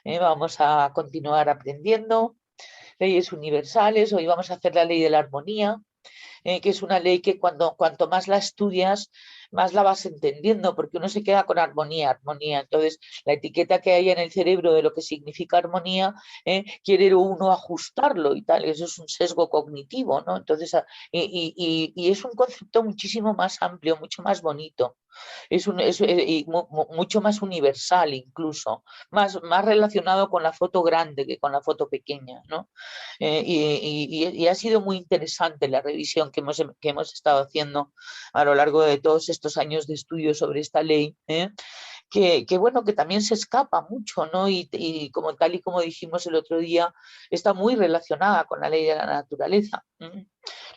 Vamos a continuar aprendiendo leyes universales. Hoy vamos a hacer la ley de la armonía, que es una ley que cuanto más la estudias, más la vas entendiendo, porque uno se queda con armonía, armonía. Entonces, la etiqueta que hay en el cerebro de lo que significa armonía, quiere uno ajustarlo y tal. Eso es un sesgo cognitivo, ¿no? Entonces, y es un concepto muchísimo más amplio, mucho más bonito. Y mucho más universal incluso, más relacionado con la foto grande que con la foto pequeña, ¿no? Y ha sido muy interesante la revisión que hemos estado haciendo a lo largo de todos estos años de estudio sobre esta ley, que bueno, que también se escapa mucho, ¿no? Y como tal y como dijimos el otro día, está muy relacionada con la ley de la naturaleza.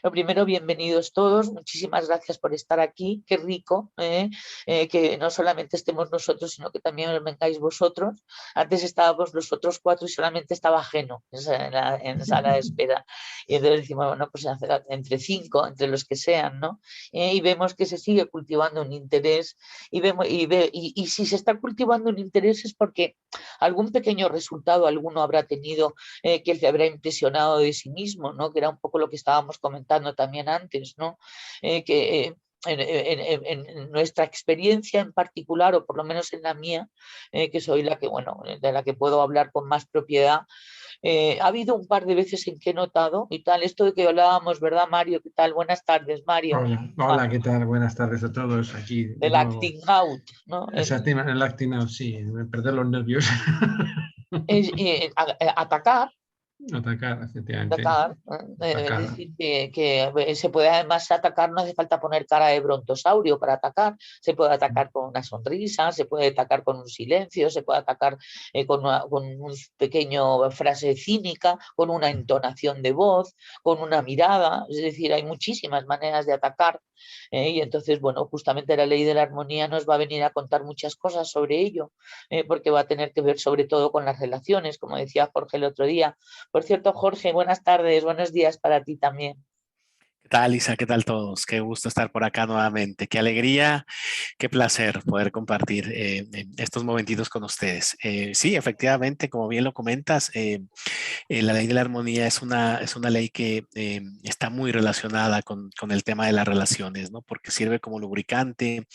Lo primero, bienvenidos todos, muchísimas gracias por estar aquí, qué rico, que no solamente estemos nosotros, sino que también vengáis vosotros. Antes estábamos los otros cuatro y solamente estaba ajeno en sala de espera. Y entonces decimos, bueno, pues entre cinco, entre los que sean, ¿no? Y vemos que se sigue cultivando un interés y si se está cultivando un interés es porque algún pequeño resultado alguno habrá tenido, que le habrá impresionado de sí mismo, ¿no? Que era un poco lo que estábamos comentando también antes, ¿no? Que en nuestra experiencia en particular, o por lo menos en la mía, que soy la que, bueno, de la que puedo hablar con más propiedad, ha habido un par de veces en que he notado y tal, esto de que hablábamos, ¿verdad, Mario? ¿Qué tal? Buenas tardes, Mario. Hola, hola, ¿qué tal? Buenas tardes a todos aquí de Del nuevo. acting out, ¿no? El acting out, sí, perder los nervios. Atacar. Atacar, efectivamente. Atacar, es Atacar. decir, que se puede además atacar, no hace falta poner cara de brontosaurio para atacar, se puede atacar con una sonrisa, se puede atacar con un silencio, se puede atacar con una pequeña frase cínica, con una entonación de voz, con una mirada, es decir, hay muchísimas maneras de atacar, y entonces, bueno, justamente la ley de la armonía nos va a venir a contar muchas cosas sobre ello, porque va a tener que ver sobre todo con las relaciones, como decía Jorge el otro día. Por cierto, Jorge, buenas tardes, buenos días para ti también. ¿Qué tal, Isa? ¿Qué tal todos? Qué gusto estar por acá nuevamente. Qué alegría, qué placer poder compartir estos momentitos con ustedes. Sí, efectivamente, como bien lo comentas, la ley de la armonía es una ley que está muy relacionada con el tema de las relaciones, ¿no? Porque sirve como lubricante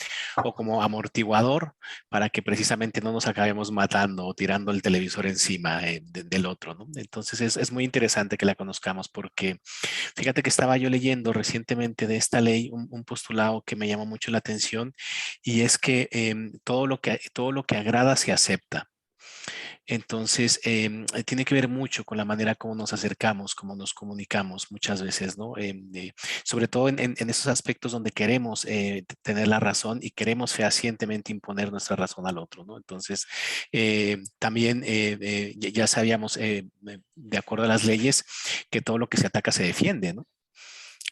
o como amortiguador para que precisamente no nos acabemos matando o tirando el televisor encima del otro, ¿no? Entonces es muy interesante que la conozcamos porque fíjate que estaba yo leyendo recientemente de esta ley un postulado que me llamó mucho la atención y es que todo lo que agrada se acepta. Entonces, tiene que ver mucho con la manera como nos acercamos, cómo nos comunicamos muchas veces, ¿no? Sobre todo en esos aspectos donde queremos tener la razón y queremos fehacientemente imponer nuestra razón al otro, ¿no? Entonces, también ya sabíamos, de acuerdo a las leyes, que todo lo que se ataca se defiende, ¿no?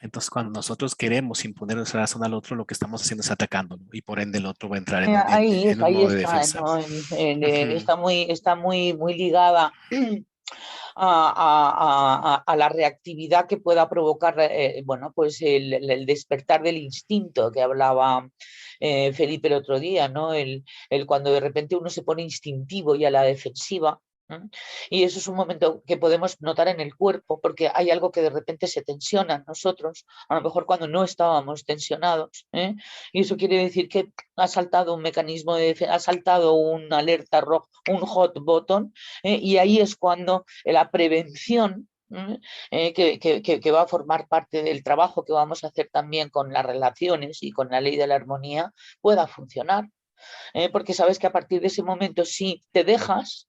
Entonces, cuando nosotros queremos imponer nuestra razón al otro, lo que estamos haciendo es atacándolo y por ende el otro va a entrar en un Ahí modo de está, defensa. ¿no? Ujú. Está muy ligada a la reactividad que pueda provocar, bueno, pues el despertar del instinto que hablaba Felipe el otro día, ¿no? El cuando de repente uno se pone instintivo y a la defensiva. Y eso es un momento que podemos notar en el cuerpo, porque hay algo que de repente se tensiona en nosotros, a lo mejor cuando no estábamos tensionados, y eso quiere decir que ha saltado un mecanismo de defensa, ha saltado una alerta roja, un hot button, y ahí es cuando la prevención, que va a formar parte del trabajo que vamos a hacer también con las relaciones y con la ley de la armonía, pueda funcionar. Porque sabes que a partir de ese momento, si te dejas,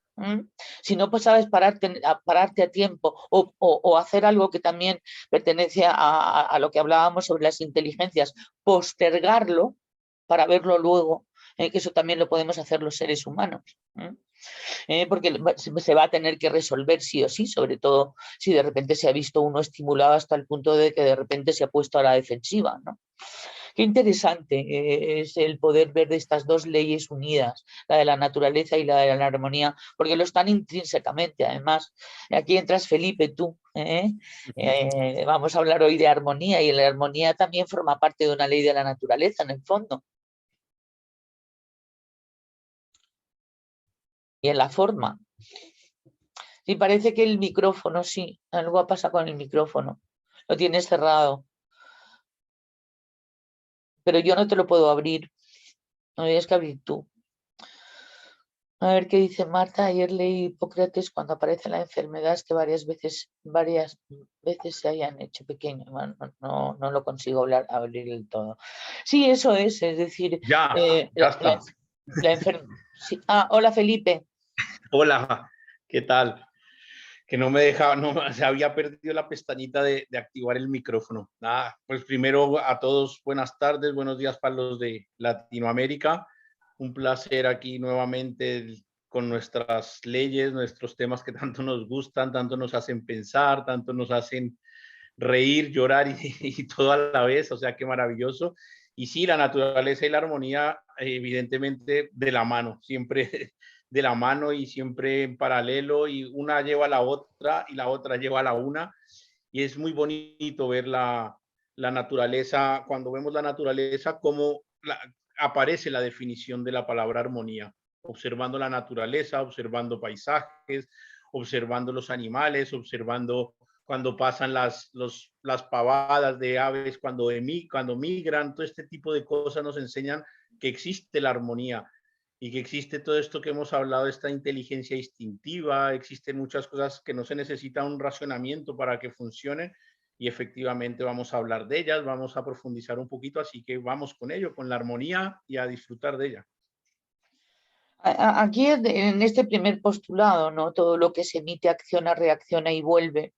si no pues sabes pararte a tiempo o hacer algo que también pertenece a lo que hablábamos sobre las inteligencias, postergarlo para verlo luego, que eso también lo podemos hacer los seres humanos. Porque se va a tener que resolver sí o sí, sobre todo si de repente se ha visto uno estimulado hasta el punto de que de repente se ha puesto a la defensiva, ¿no? Qué interesante es el poder ver de estas dos leyes unidas, la de la naturaleza y la de la armonía, porque lo están intrínsecamente. Además, aquí entras Felipe, tú. Vamos a hablar hoy de armonía y la armonía también forma parte de una ley de la naturaleza, en el fondo. y en la forma. Y parece que el micrófono, sí, algo pasa con el micrófono. Lo tienes cerrado. Pero yo no te lo puedo abrir. Lo tienes que abrir tú. A ver qué dice Marta. Ayer leí Hipócrates cuando aparece la enfermedad es que varias veces se hayan hecho pequeño. Bueno, no lo consigo abrir del todo. Sí, eso es decir... Ya está. Sí. Ah, hola Felipe. Hola, ¿qué tal? Que no me dejaba, se había perdido la pestañita de activar el micrófono. Nada, pues primero a todos, buenas tardes, buenos días para los de Latinoamérica. Un placer aquí nuevamente con nuestras leyes, nuestros temas que tanto nos gustan, tanto nos hacen pensar, tanto nos hacen reír, llorar y todo a la vez, o sea, qué maravilloso. Y sí, la naturaleza y la armonía, evidentemente, de la mano, siempre de la mano y siempre en paralelo, y una lleva a la otra y la otra lleva a la una, y es muy bonito ver la naturaleza, cuando vemos la naturaleza, cómo aparece la definición de la palabra armonía, observando la naturaleza, observando paisajes, observando los animales, observando cuando pasan las pavadas de aves, cuando migran, todo este tipo de cosas nos enseñan que existe la armonía y que existe todo esto que hemos hablado, esta inteligencia instintiva, existen muchas cosas que no se necesita un racionamiento para que funcionen, y efectivamente vamos a hablar de ellas, vamos a profundizar un poquito, así que vamos con ello, con la armonía, y a disfrutar de ella. Aquí en este primer postulado, ¿no? Todo lo que se emite acciona, reacciona y vuelve.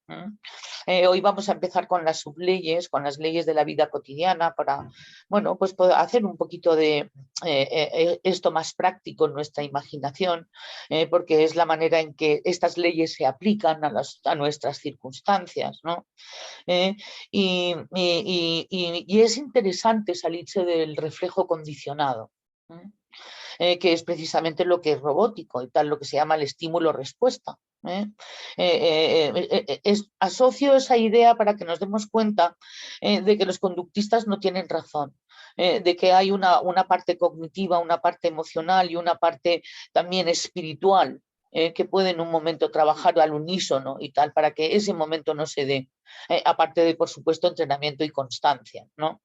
Hoy vamos a empezar con las subleyes, con las leyes de la vida cotidiana para, bueno, pues poder hacer un poquito de esto más práctico en nuestra imaginación, porque es la manera en que estas leyes se aplican a nuestras circunstancias, ¿no? Y es interesante salirse del reflejo condicionado. Que es precisamente lo que es robótico y tal, lo que se llama el estímulo-respuesta. Asocio esa idea para que nos demos cuenta de que los conductistas no tienen razón, de que hay una parte cognitiva, una parte emocional y una parte también espiritual, que puede en un momento trabajar al unísono y tal, para que ese momento no se dé, aparte de, por supuesto, entrenamiento y constancia, ¿no?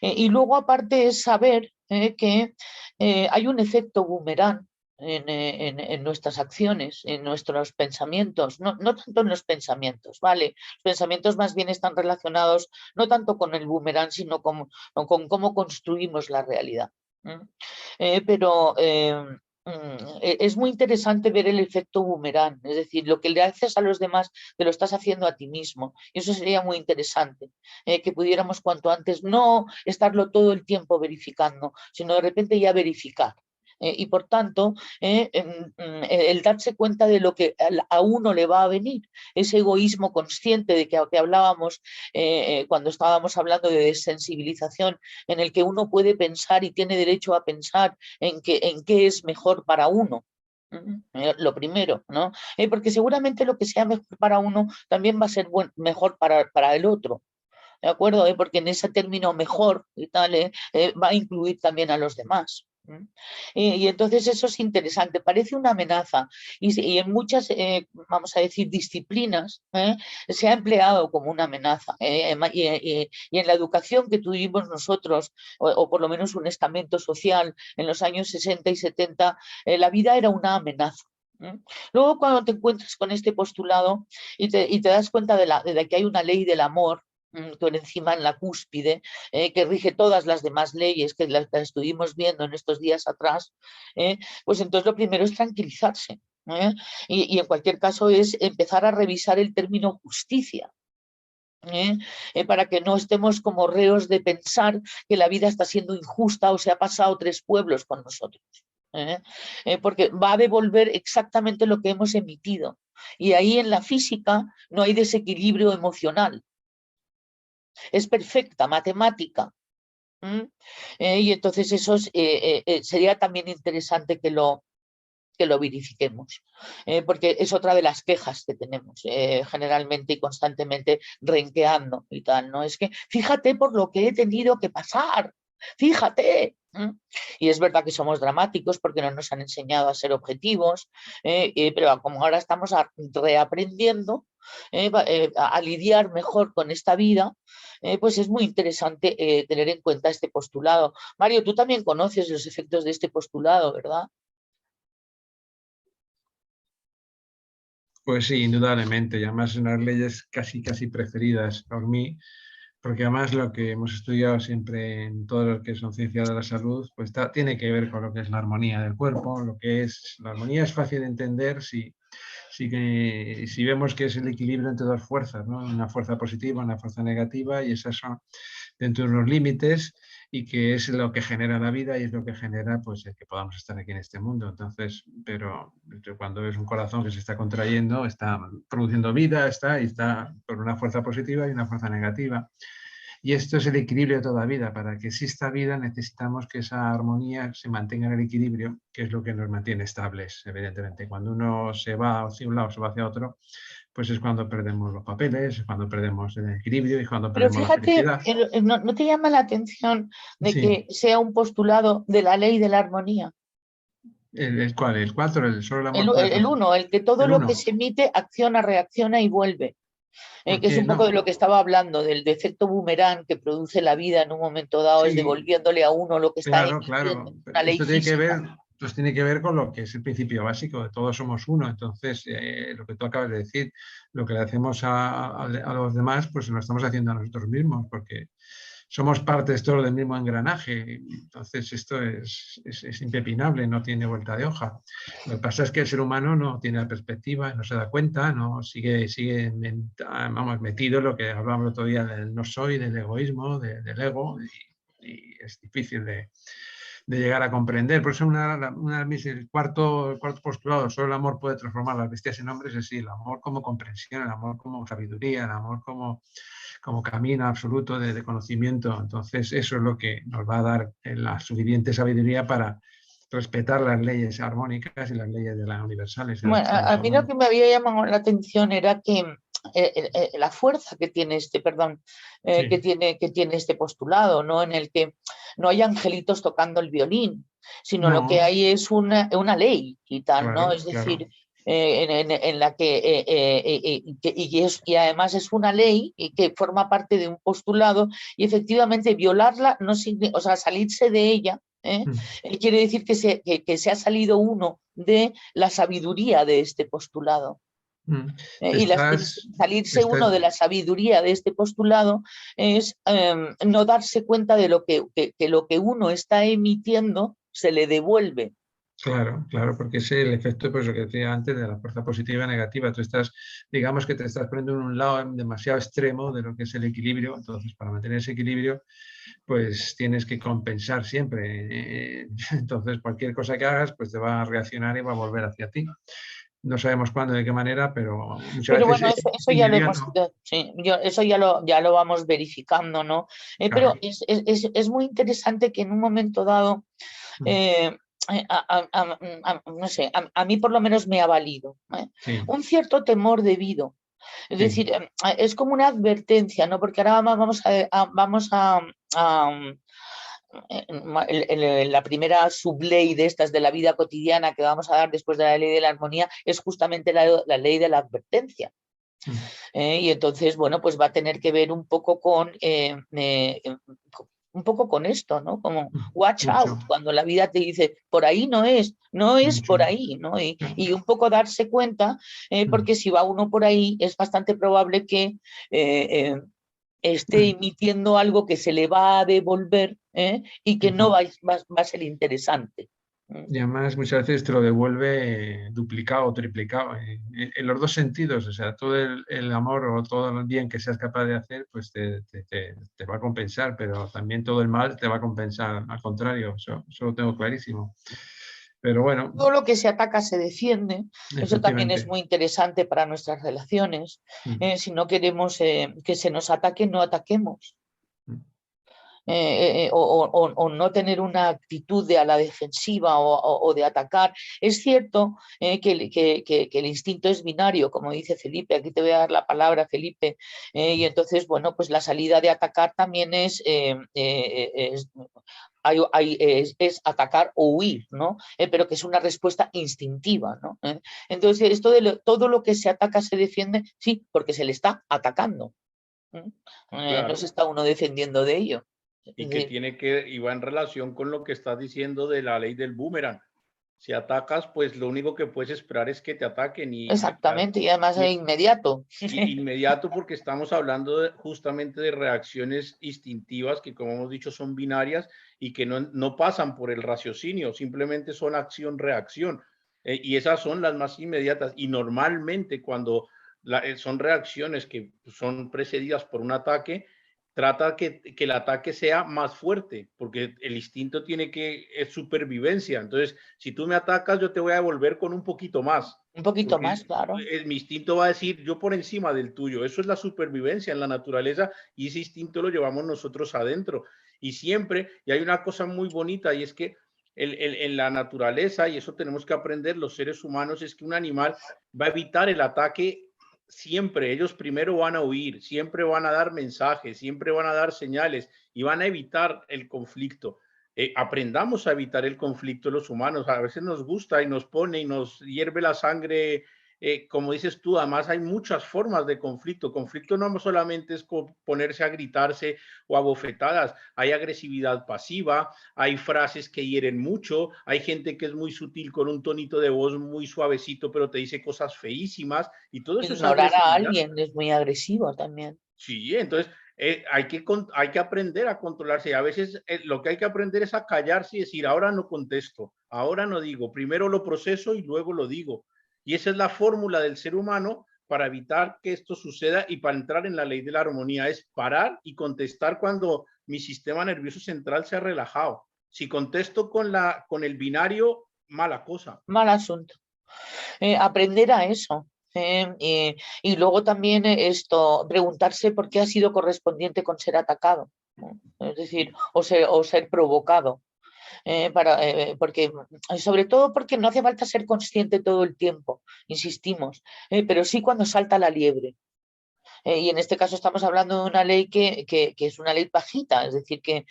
Y luego, aparte, es saber que hay un efecto boomerang en nuestras acciones, en nuestros pensamientos, no tanto en los pensamientos, ¿vale? Los pensamientos más bien están relacionados no tanto con el boomerang, sino con cómo construimos la realidad. Pero es muy interesante ver el efecto boomerang, es decir, lo que le haces a los demás te lo estás haciendo a ti mismo, y eso sería muy interesante, que pudiéramos cuanto antes no estarlo todo el tiempo verificando, sino de repente ya verificar. Y por tanto, el darse cuenta de lo que a uno le va a venir, ese egoísmo consciente de que hablábamos cuando estábamos hablando de desensibilización, en el que uno puede pensar y tiene derecho a pensar en qué es mejor para uno. Lo primero, ¿no? Porque seguramente lo que sea mejor para uno también va a ser mejor para el otro. ¿De acuerdo? Porque en ese término mejor y tal, va a incluir también a los demás. Y entonces eso es interesante, parece una amenaza y en muchas, vamos a decir, disciplinas se ha empleado como una amenaza y en la educación que tuvimos nosotros, o por lo menos un estamento social en los años 60 y 70, la vida era una amenaza. Luego, cuando te encuentras con este postulado y te das cuenta de que hay una ley del amor por encima, en la cúspide, que rige todas las demás leyes que las estuvimos viendo en estos días atrás, pues entonces lo primero es tranquilizarse. Y en cualquier caso es empezar a revisar el término justicia. Para que no estemos como reos de pensar que la vida está siendo injusta o se ha pasado 3 pueblos con nosotros. Porque va a devolver exactamente lo que hemos emitido. Y ahí en la física no hay desequilibrio emocional. Es perfecta, matemática. Y entonces eso sería también interesante que lo verifiquemos, porque es otra de las quejas que tenemos generalmente y constantemente renqueando y tal, ¿no? Es que fíjate por lo que he tenido que pasar, fíjate, Y es verdad que somos dramáticos porque no nos han enseñado a ser objetivos, pero como ahora estamos reaprendiendo a lidiar mejor con esta vida, pues es muy interesante tener en cuenta este postulado. Mario, tú también conoces los efectos de este postulado, ¿verdad? Pues sí, indudablemente, y además unas leyes casi preferidas por mí, porque además lo que hemos estudiado siempre en todo lo que son ciencias de la salud, pues tiene que ver con lo que es la armonía del cuerpo, lo que es la armonía es fácil de entender si vemos que es el equilibrio entre dos fuerzas, ¿no? Una fuerza positiva, una fuerza negativa, y esas son dentro de unos límites y que es lo que genera la vida y es lo que genera pues el que podamos estar aquí en este mundo. Entonces, pero cuando es un corazón que se está contrayendo, está produciendo vida, está por una fuerza positiva y una fuerza negativa. Y esto es el equilibrio de toda vida. Para que exista vida necesitamos que esa armonía se mantenga en el equilibrio, que es lo que nos mantiene estables, evidentemente. Cuando uno se va hacia un lado, se va hacia otro, pues es cuando perdemos los papeles, es cuando perdemos el equilibrio y cuando Pero perdemos la fíjate, felicidad. ¿no te llama la atención de Sí. que sea un postulado de la ley de la armonía? ¿Cuál? ¿El 4? ¿Solo el amor puede El 1, el que todo el lo uno? que se emite acciona, reacciona y vuelve. Que es un poco No. de lo que estaba hablando, del efecto boomerang que produce la vida en un momento dado, Sí, es devolviéndole a uno lo que está claro, emitiendo, claro. una ley Esto tiene que física. ver, pues tiene que ver con lo que es el principio básico, de todos somos uno. Entonces, lo que tú acabas de decir, lo que le hacemos a los demás, pues lo estamos haciendo a nosotros mismos, porque somos partes todos del mismo engranaje. Entonces, esto es impepinable, no tiene vuelta de hoja. Lo que pasa es que el ser humano no tiene la perspectiva, no se da cuenta, no sigue metido en lo que hablábamos el otro día del no soy, del egoísmo, del ego, y es difícil de llegar a comprender. Por eso el cuarto postulado, solo el amor puede transformar las bestias en hombres, es decir, el amor como comprensión, el amor como sabiduría, el amor como camino absoluto de conocimiento. Entonces, eso es lo que nos va a dar la suficiente sabiduría para respetar las leyes armónicas y las leyes de las universales. Bueno, a mí lo que me había llamado la atención era que la fuerza que tiene Sí. que tiene este postulado, ¿no? En el que no hay angelitos tocando el violín, sino lo que hay es una ley y tal, claro, ¿no? Es decir, claro. En la y además es una ley y que forma parte de un postulado y efectivamente violarla no significa, o sea, salirse de ella, quiere decir que se ha salido uno de la sabiduría de este postulado. Y salirse uno de la sabiduría de este postulado es no darse cuenta de lo que uno está emitiendo se le devuelve. Claro, claro, porque es el efecto, pues lo que decía antes, de la fuerza positiva y negativa. Tú estás, digamos que te estás poniendo en un lado demasiado extremo de lo que es el equilibrio. Entonces, para mantener ese equilibrio, pues tienes que compensar siempre. Entonces, cualquier cosa que hagas, pues te va a reaccionar y va a volver hacia ti. No sabemos cuándo, de qué manera, pero muchas pero veces bueno, es eso ya lo hemos, sí, eso ya lo vamos verificando, ¿no? Pero claro. es muy interesante que en un momento dado, no sé, a mí por lo menos me ha valido Sí. un cierto temor debido. Es decir, es como una advertencia, ¿no? Porque ahora vamos a la primera subley de estas de la vida cotidiana que vamos a dar después de la ley de la armonía es justamente la ley de la advertencia. Y entonces, bueno, pues va a tener que ver un poco con esto, ¿no? Como watch out, cuando la vida te dice, por ahí no es por ahí, ¿no? Y un poco darse cuenta, porque si va uno por ahí, es bastante probable que esté emitiendo algo que se le va a devolver y que no va a ser interesante. Y además muchas veces te lo devuelve duplicado o triplicado, en los dos sentidos. O sea, todo el amor o todo el bien que seas capaz de hacer, pues te va a compensar, pero también todo el mal te va a compensar, al contrario, eso lo tengo clarísimo. Pero bueno. Todo lo que se ataca se defiende. Eso también es muy interesante para nuestras relaciones. Si no queremos que se nos ataque, no ataquemos. O no tener una actitud de a la defensiva o de atacar. Es cierto que el instinto es binario, como dice Felipe, aquí te voy a dar la palabra, Felipe, y entonces, bueno, pues la salida de atacar también es es atacar o huir, ¿no? Pero que es una respuesta instintiva, ¿no? Entonces, esto de todo lo que se ataca se defiende, sí, porque se le está atacando. Claro. No se está uno defendiendo de ello. Y que y va en relación con lo que estás diciendo de la ley del boomerang. Si atacas, pues lo único que puedes esperar es que te ataquen. Exactamente, y además es inmediato. Inmediato, porque estamos hablando justamente de reacciones instintivas que, como hemos dicho, son binarias y que no pasan por el raciocinio, simplemente son acción-reacción. Y esas son las más inmediatas. Y normalmente cuando son reacciones que son precedidas por un ataque, trata que el ataque sea más fuerte, porque el instinto es supervivencia. Entonces, si tú me atacas, yo te voy a devolver con un poquito más. Un poquito más, claro. Mi instinto va a decir, yo por encima del tuyo. Eso es la supervivencia en la naturaleza y ese instinto lo llevamos nosotros adentro. Y siempre, y hay una cosa muy bonita, y es que en la naturaleza, y eso tenemos que aprender los seres humanos, es que un animal va a evitar el ataque siempre. Ellos primero van a huir, siempre van a dar mensajes, siempre van a dar señales y van a evitar el conflicto. Aprendamos a evitar el conflicto los humanos. A veces nos gusta y nos pone y nos hierve la sangre. Como dices tú, además hay muchas formas de conflicto. Conflicto no solamente es ponerse a gritarse o a bofetadas. Hay agresividad pasiva, hay frases que hieren mucho, hay gente que es muy sutil con un tonito de voz muy suavecito, pero te dice cosas feísimas y todo eso Ignorar es a alguien es muy agresivo también. Sí, entonces hay que aprender a controlarse. Y a veces lo que hay que aprender es a callarse y decir, ahora no contesto, ahora no digo, primero lo proceso y luego lo digo. Y esa es la fórmula del ser humano para evitar que esto suceda y para entrar en la ley de la armonía, es parar y contestar cuando mi sistema nervioso central se ha relajado. Si contesto con el binario, mala cosa. Mal asunto. Aprender a eso. Y luego también esto, preguntarse por qué ha sido correspondiente con ser atacado, ¿no? Es decir, o ser provocado. Porque, sobre todo porque no hace falta ser consciente todo el tiempo, insistimos, pero sí cuando salta la liebre. Y en este caso estamos hablando de una ley que es una ley bajita, es decir, que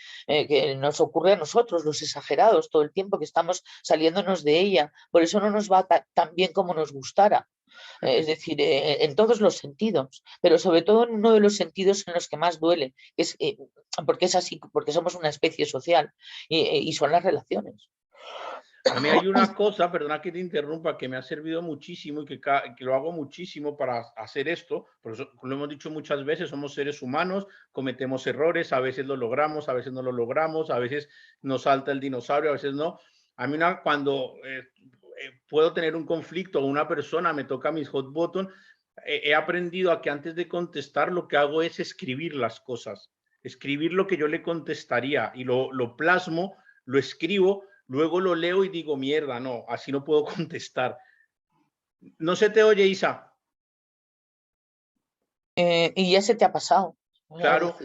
nos ocurre a nosotros, los exagerados, todo el tiempo que estamos saliéndonos de ella. Por eso no nos va tan bien como nos gustara. Es decir, en todos los sentidos, pero sobre todo en uno de los sentidos en los que más duele, porque es así, porque somos una especie social y son las relaciones. A mí hay una cosa, perdona que te interrumpa, que me ha servido muchísimo y que lo hago muchísimo para hacer esto. Por eso lo hemos dicho muchas veces, somos seres humanos, cometemos errores, a veces lo logramos, a veces no lo logramos, a veces nos salta el dinosaurio, a veces no. A mí cuando puedo tener un conflicto o una persona me toca mis hot button, he aprendido a que antes de contestar lo que hago es escribir las cosas, escribir lo que yo le contestaría y lo plasmo, lo escribo. Luego lo leo y digo, mierda, no, así no puedo contestar. No se te oye, Isa. Y ya se te ha pasado. Claro.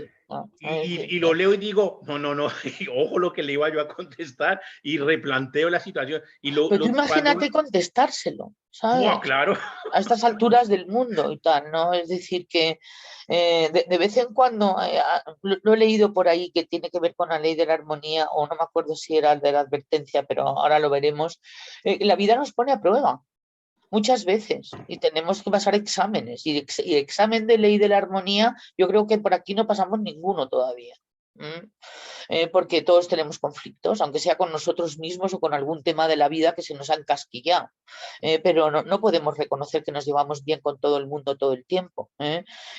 Y lo leo y digo, no, ojo lo que le iba yo a contestar y replanteo la situación. Pero tú imagínate contestárselo, ¿sabes? ¡Buah, claro! A estas alturas del mundo y tal, ¿no? Es decir, que de vez en cuando lo he leído por ahí que tiene que ver con la ley de la armonía, o no me acuerdo si era el de la advertencia, pero ahora lo veremos. La vida nos pone a prueba muchas veces y tenemos que pasar exámenes y examen de ley de la armonía, yo creo que por aquí no pasamos ninguno todavía. Porque todos tenemos conflictos, aunque sea con nosotros mismos o con algún tema de la vida que se nos ha encasquillado, pero no podemos reconocer que nos llevamos bien con todo el mundo todo el tiempo.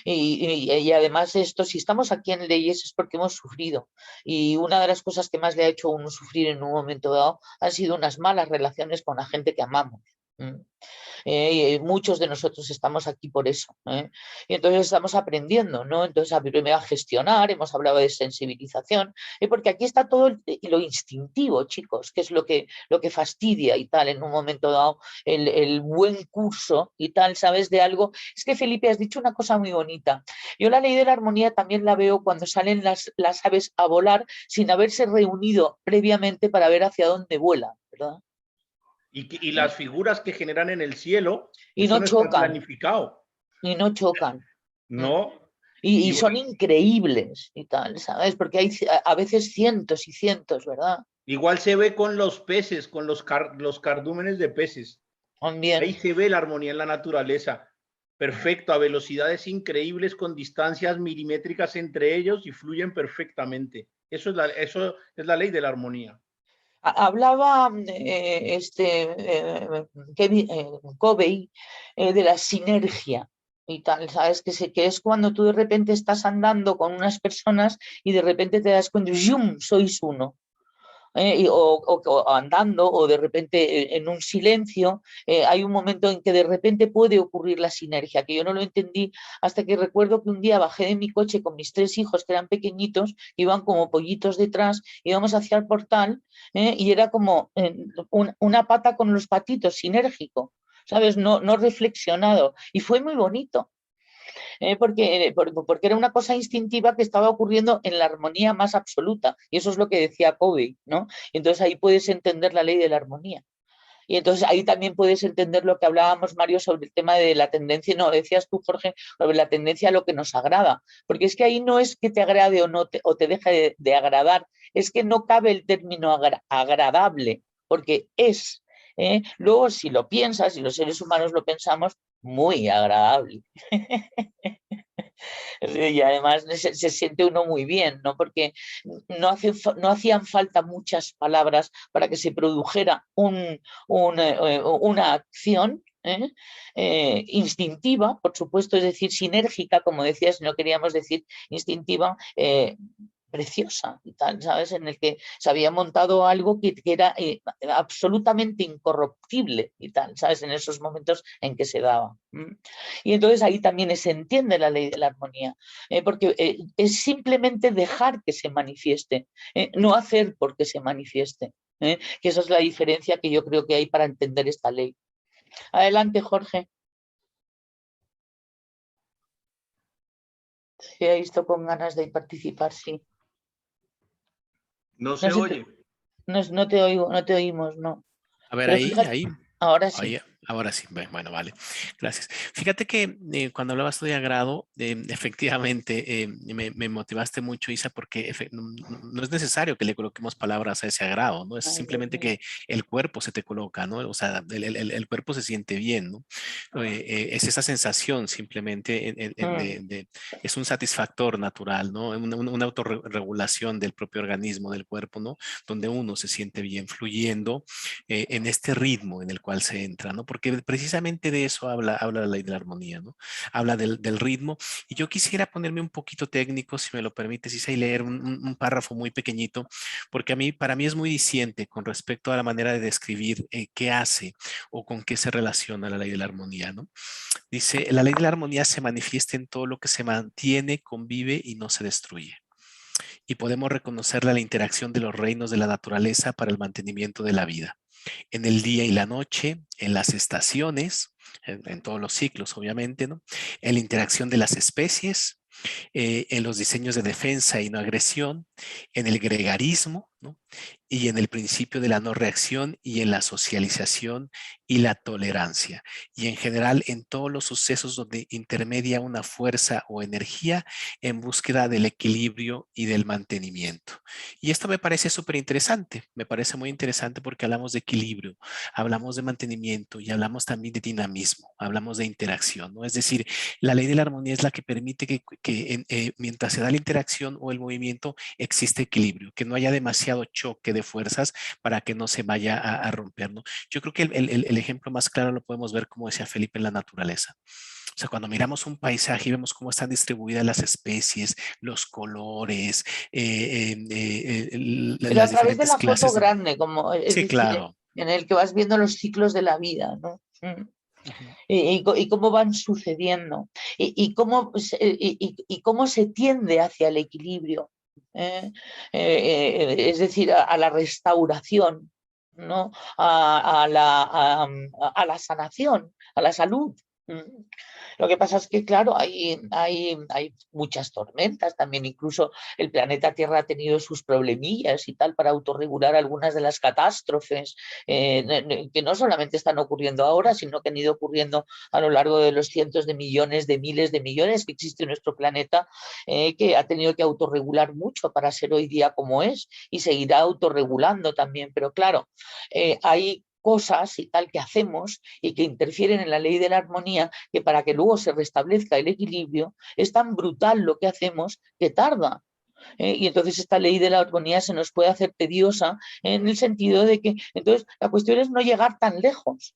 Y además esto, si estamos aquí en leyes es porque hemos sufrido, y una de las cosas que más le ha hecho a uno sufrir en un momento dado han sido unas malas relaciones con la gente que amamos. Muchos de nosotros estamos aquí por eso, y entonces estamos aprendiendo, ¿no? Entonces primero a gestionar, hemos hablado de sensibilización, porque aquí está todo lo instintivo, chicos, que es lo que fastidia y tal en un momento dado, el buen curso y tal, ¿sabes? De algo. Es que, Felipe, has dicho una cosa muy bonita. Yo la ley de la armonía también la veo cuando salen las aves a volar sin haberse reunido previamente para ver hacia dónde vuelan, ¿verdad? Y las figuras que generan en el cielo, y eso no no chocan, está planificado. y no chocan. No, Y Y son increíbles y tal, ¿sabes? Porque hay a veces cientos y cientos, ¿verdad? igual se ve con los peces, con los cardúmenes de peces. También. Ahí se ve la armonía en la naturaleza. Perfecto, a velocidades increíbles, con distancias milimétricas entre ellos y fluyen perfectamente. Eso es la ley de la armonía. Hablaba Covey de la sinergia y tal, ¿sabes? Que es cuando tú de repente estás andando con unas personas y de repente te das cuenta, ¡yum!, sois uno. O andando o de repente en un silencio, hay un momento en que de repente puede ocurrir la sinergia, que yo no lo entendí hasta que recuerdo que un día bajé de mi coche con mis 3 hijos que eran pequeñitos, iban como pollitos detrás, íbamos hacia el portal, y era como una pata con los patitos, sinérgico, ¿sabes? No reflexionado, y fue muy bonito. Porque era una cosa instintiva que estaba ocurriendo en la armonía más absoluta, y eso es lo que decía Covey, ¿no? Entonces ahí puedes entender la ley de la armonía. Y entonces ahí también puedes entender lo que hablábamos, Mario, sobre el tema de la tendencia, no, decías tú, Jorge, sobre la tendencia a lo que nos agrada, porque es que ahí no es que te agrade o te deje de agradar, es que no cabe el término agradable, porque es. Luego, si lo piensas, y los seres humanos lo pensamos, muy agradable. Y además se siente uno muy bien, ¿no? Porque no hacían falta muchas palabras para que se produjera una acción, instintiva, por supuesto, es decir, sinérgica, como decías, no queríamos decir instintiva, preciosa y tal, ¿sabes? En el que se había montado algo que era absolutamente incorruptible y tal, ¿sabes? En esos momentos en que se daba. Y entonces ahí también se entiende la ley de la armonía, porque es simplemente dejar que se manifieste, no hacer porque se manifieste, que esa es la diferencia que yo creo que hay para entender esta ley. Adelante, Jorge. Se ha visto con ganas de participar, sí. No se oye. No te oigo, no te oímos, no. A ver, Pero ahí, fíjate, ahí. ahora sí. Ahora sí, bueno, vale, gracias. Fíjate que cuando hablabas tú de agrado, efectivamente me motivaste mucho, Isa, porque no es necesario que le coloquemos palabras a ese agrado, ¿no? Es Ay, Dios simplemente mío. que el cuerpo se te coloca, ¿no? O sea, el cuerpo se siente bien, ¿no? Es esa sensación simplemente, es un satisfactor natural, ¿no? Una autorregulación del propio organismo, del cuerpo, ¿no? Donde uno se siente bien fluyendo en este ritmo en el cual se entra, ¿no? Porque precisamente de eso habla la ley de la armonía, ¿no? Habla del ritmo. Y yo quisiera ponerme un poquito técnico, si me lo permites, y leer un párrafo muy pequeñito, porque para mí es muy diciente con respecto a la manera de describir qué hace o con qué se relaciona la ley de la armonía, ¿no? Dice, la ley de la armonía se manifiesta en todo lo que se mantiene, convive y no se destruye. Y podemos reconocerla la interacción de los reinos de la naturaleza para el mantenimiento de la vida. En el día y la noche, en las estaciones, en todos los ciclos, obviamente, ¿no? En la interacción de las especies, en los diseños de defensa y no agresión, en el gregarismo, ¿no? Y en el principio de la no reacción y en la socialización y la tolerancia. Y en general en todos los sucesos donde intermedia una fuerza o energía en búsqueda del equilibrio y del mantenimiento. Y esto me parece súper interesante, me parece muy interesante porque hablamos de equilibrio, hablamos de mantenimiento y hablamos también de dinamismo, hablamos de interacción, ¿no? Es decir, la ley de la armonía es la que permite que mientras se da la interacción o el movimiento existe equilibrio, que no haya demasiado choque de fuerzas para que no se vaya a romper, ¿no? Yo creo que el ejemplo más claro lo podemos ver, como decía Felipe, en la naturaleza. O sea, cuando miramos un paisaje y vemos cómo están distribuidas las especies, los colores, Pero a las través de diferentes la foto clases de... grande, como es Sí, decir, claro. en el que vas viendo los ciclos de la vida, ¿no? Ujú. Y cómo van sucediendo y cómo se tiende hacia el equilibrio, es decir, a la restauración, ¿no? A la sanación, a la salud. Lo que pasa es que, claro, hay muchas tormentas también, incluso el planeta Tierra ha tenido sus problemillas y tal para autorregular algunas de las catástrofes que no solamente están ocurriendo ahora, sino que han ido ocurriendo a lo largo de los cientos de millones, de miles de millones que existe en nuestro planeta, que ha tenido que autorregular mucho para ser hoy día como es y seguirá autorregulando también. Pero claro, hay cosas y tal que hacemos y que interfieren en la ley de la armonía, que para que luego se restablezca el equilibrio es tan brutal lo que hacemos que tarda. Y entonces esta ley de la armonía se nos puede hacer tediosa en el sentido de que entonces la cuestión es no llegar tan lejos.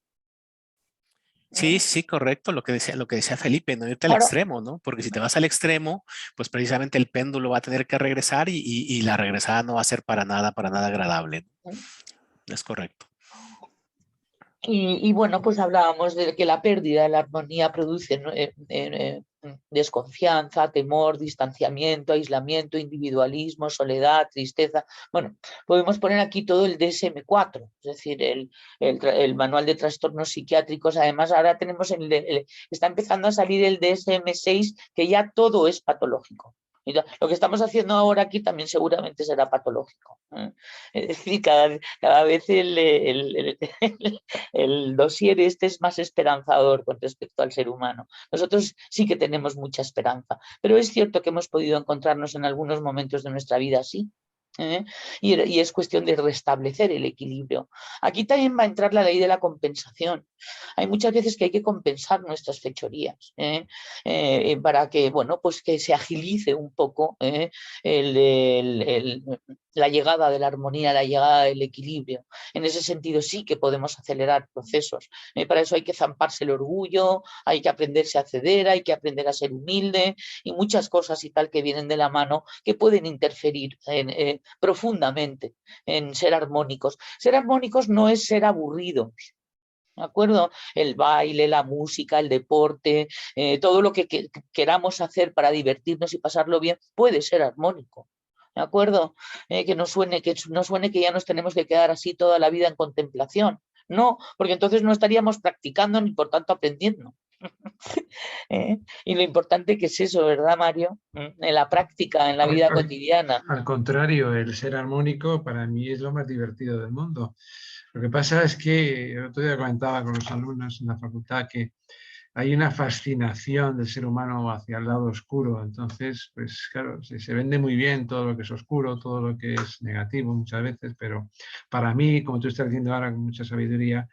Sí, sí, correcto, lo que decía Felipe, no irte al Claro. extremo, ¿no? Porque si te vas al extremo, pues precisamente el péndulo va a tener que regresar y la regresada no va a ser para nada agradable, ¿no? Es correcto. Y bueno, pues hablábamos de que la pérdida de la armonía produce desconfianza, temor, distanciamiento, aislamiento, individualismo, soledad, tristeza. Bueno, podemos poner aquí todo el DSM-4, es decir, el manual de trastornos psiquiátricos. Además, ahora tenemos está empezando a salir el DSM-6, que ya todo es patológico. Lo que estamos haciendo ahora aquí también seguramente será patológico. Es decir, cada vez el dossier este es más esperanzador con respecto al ser humano. Nosotros sí que tenemos mucha esperanza, pero es cierto que hemos podido encontrarnos en algunos momentos de nuestra vida así. Y es cuestión de restablecer el equilibrio. Aquí también va a entrar la ley de la compensación. Hay muchas veces que hay que compensar nuestras fechorías para que, bueno, pues que se agilice un poco la llegada de la armonía, la llegada del equilibrio. En ese sentido sí que podemos acelerar procesos. Para eso hay que zamparse el orgullo, hay que aprenderse a ceder, hay que aprender a ser humilde y muchas cosas y tal que vienen de la mano que pueden interferir profundamente en ser armónicos. Ser armónicos no es ser aburridos. ¿De acuerdo? El baile, la música, el deporte, todo lo que queramos hacer para divertirnos y pasarlo bien puede ser armónico. ¿De acuerdo? Que no suene que ya nos tenemos que quedar así toda la vida en contemplación. No, porque entonces no estaríamos practicando ni por tanto aprendiendo. Y lo importante que es eso, ¿verdad, Mario? En la práctica, en la vida cotidiana. Al contrario, el ser armónico para mí es lo más divertido del mundo. Lo que pasa es que el otro día comentaba con los alumnos en la facultad que hay una fascinación del ser humano hacia el lado oscuro. Entonces, pues claro, se vende muy bien todo lo que es oscuro, todo lo que es negativo muchas veces, pero para mí, como tú estás diciendo ahora con mucha sabiduría,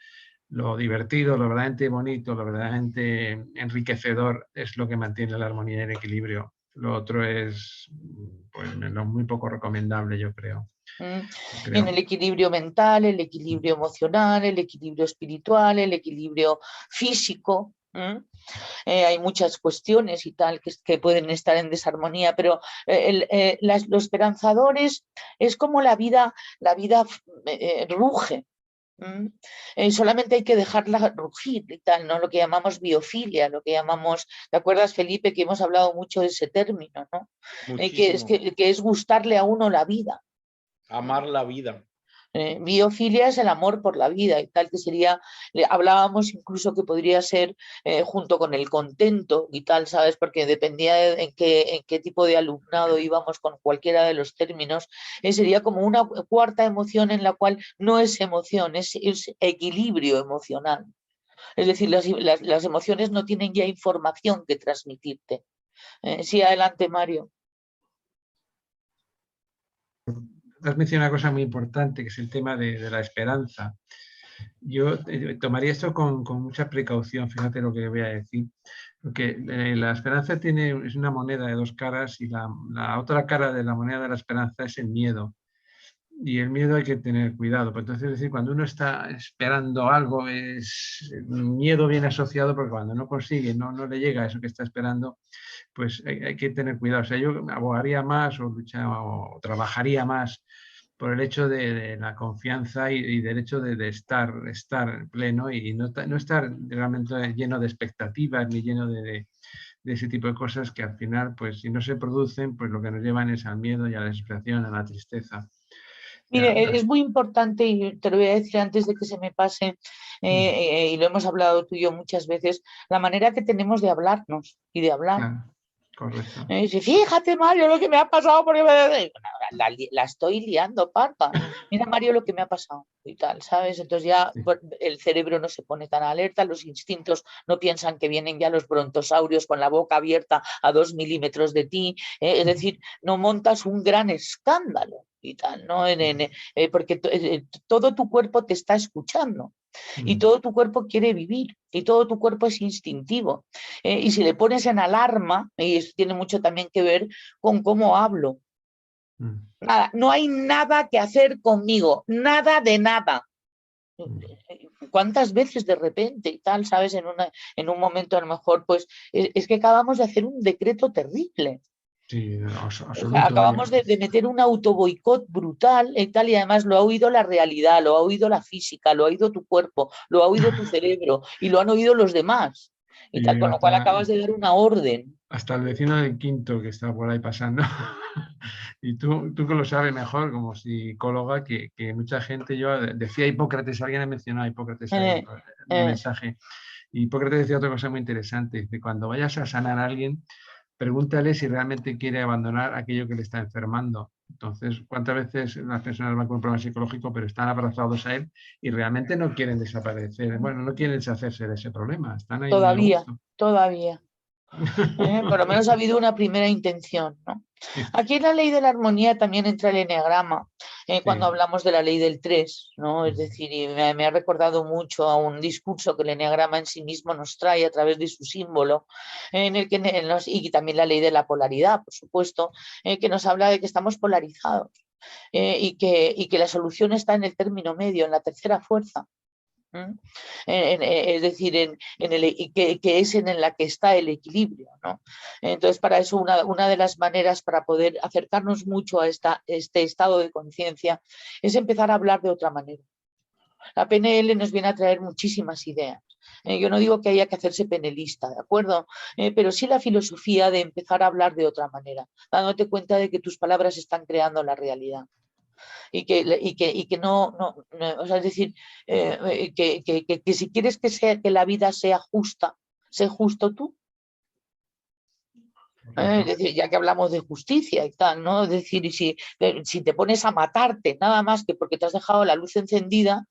lo divertido, lo verdaderamente bonito, lo verdaderamente enriquecedor es lo que mantiene la armonía y el equilibrio. Lo otro es pues, muy poco recomendable, yo creo. En el equilibrio mental, el equilibrio emocional, el equilibrio espiritual, el equilibrio físico. Hay muchas cuestiones y tal que pueden estar en desarmonía, pero los esperanzadores es como la vida ruge. Solamente hay que dejarla rugir y tal, ¿no? Lo que llamamos biofilia, lo que llamamos, ¿te acuerdas, Felipe, que hemos hablado mucho de ese término, ¿no? Muchísimo. Que es gustarle a uno la vida. Amar la vida. Biofilia es el amor por la vida y tal, que sería, hablábamos incluso que podría ser junto con el contento y tal, ¿sabes? Porque dependía de en qué tipo de alumnado íbamos con cualquiera de los términos, sería como una cuarta emoción en la cual no es emoción, es equilibrio emocional. Es decir, las emociones no tienen ya información que transmitirte. Sí, adelante, Mario. Has mencionado una cosa muy importante, que es el tema de la esperanza. Yo tomaría esto con mucha precaución, fíjate lo que voy a decir, porque la esperanza es una moneda de dos caras y la otra cara de la moneda de la esperanza es el miedo. Y el miedo hay que tener cuidado. Pues entonces, es decir, cuando uno está esperando algo, el miedo viene asociado porque cuando no consigue, no le llega a eso que está esperando, pues hay que tener cuidado. O sea, yo abogaría más o trabajaría más por el hecho de la confianza y del hecho de estar pleno y no estar realmente lleno de expectativas ni lleno de ese tipo de cosas que al final, pues si no se producen, pues lo que nos llevan es al miedo y a la desesperación, a la tristeza. Mire, es muy importante, y te lo voy a decir antes de que se me pase, y lo hemos hablado tú y yo muchas veces, la manera que tenemos de hablarnos y de hablar. Claro, correcto. Dice, fíjate, Mario, lo que me ha pasado, porque la estoy liando, parda. Mira, Mario, lo que me ha pasado y tal, ¿sabes? Entonces ya Sí. el cerebro no se pone tan alerta, los instintos no piensan que vienen ya los brontosaurios con la boca abierta a 2 milímetros de ti, es decir, no montas un gran escándalo y tal, ¿no? Porque todo tu cuerpo te está escuchando. Y todo tu cuerpo quiere vivir y todo tu cuerpo es instintivo. Y si le pones en alarma, y eso tiene mucho también que ver con cómo hablo. Nada, no hay nada que hacer conmigo, nada de nada. ¿Cuántas veces de repente y tal, sabes, en un momento a lo mejor, pues es que acabamos de hacer un decreto terrible? Sí, O absoluto. sea, acabamos de meter un autoboicot brutal y tal, y además lo ha oído la realidad, lo ha oído la física, lo ha oído tu cuerpo, lo ha oído tu cerebro y lo han oído los demás. Y tal, Y con lo cual acabas de dar una orden. hasta el vecino del quinto que está por ahí pasando. Y tú que lo sabes mejor como psicóloga, que mucha gente, yo decía Hipócrates, alguien ha mencionado a Hipócrates ahí en el mensaje. Y Hipócrates decía otra cosa muy interesante, que cuando vayas a sanar a alguien, pregúntale si realmente quiere abandonar aquello que le está enfermando. Entonces, ¿cuántas veces las personas van con un problema psicológico, pero están abrazados a él y realmente no quieren desaparecer? Bueno, no quieren deshacerse de ese problema, están ahí muy a Todavía, gusto. todavía. Por lo menos ha habido una primera intención, ¿no? Sí, Aquí en la ley de la armonía también entra el eneagrama, cuando sí. hablamos de la ley del 3, ¿no? Es decir, y me ha recordado mucho a un discurso que el eneagrama en sí mismo nos trae a través de su símbolo, en el que y también la ley de la polaridad, por supuesto, que nos habla de que estamos polarizados y que la solución está en el término medio, en la tercera fuerza. Es decir, que es en la que está el equilibrio, ¿no? Entonces, para eso una de las maneras para poder acercarnos mucho a este estado de conciencia es empezar a hablar de otra manera. La PNL nos viene a traer muchísimas ideas. Yo no digo que haya que hacerse penelista, ¿de acuerdo? Pero sí la filosofía de empezar a hablar de otra manera, dándote cuenta de que tus palabras están creando la realidad. Y que no, o sea, es decir, que si quieres que la vida sea justa, sé justo tú. Es decir, ya que hablamos de justicia y tal, ¿no? Es decir, y si te pones a matarte nada más que porque te has dejado la luz encendida,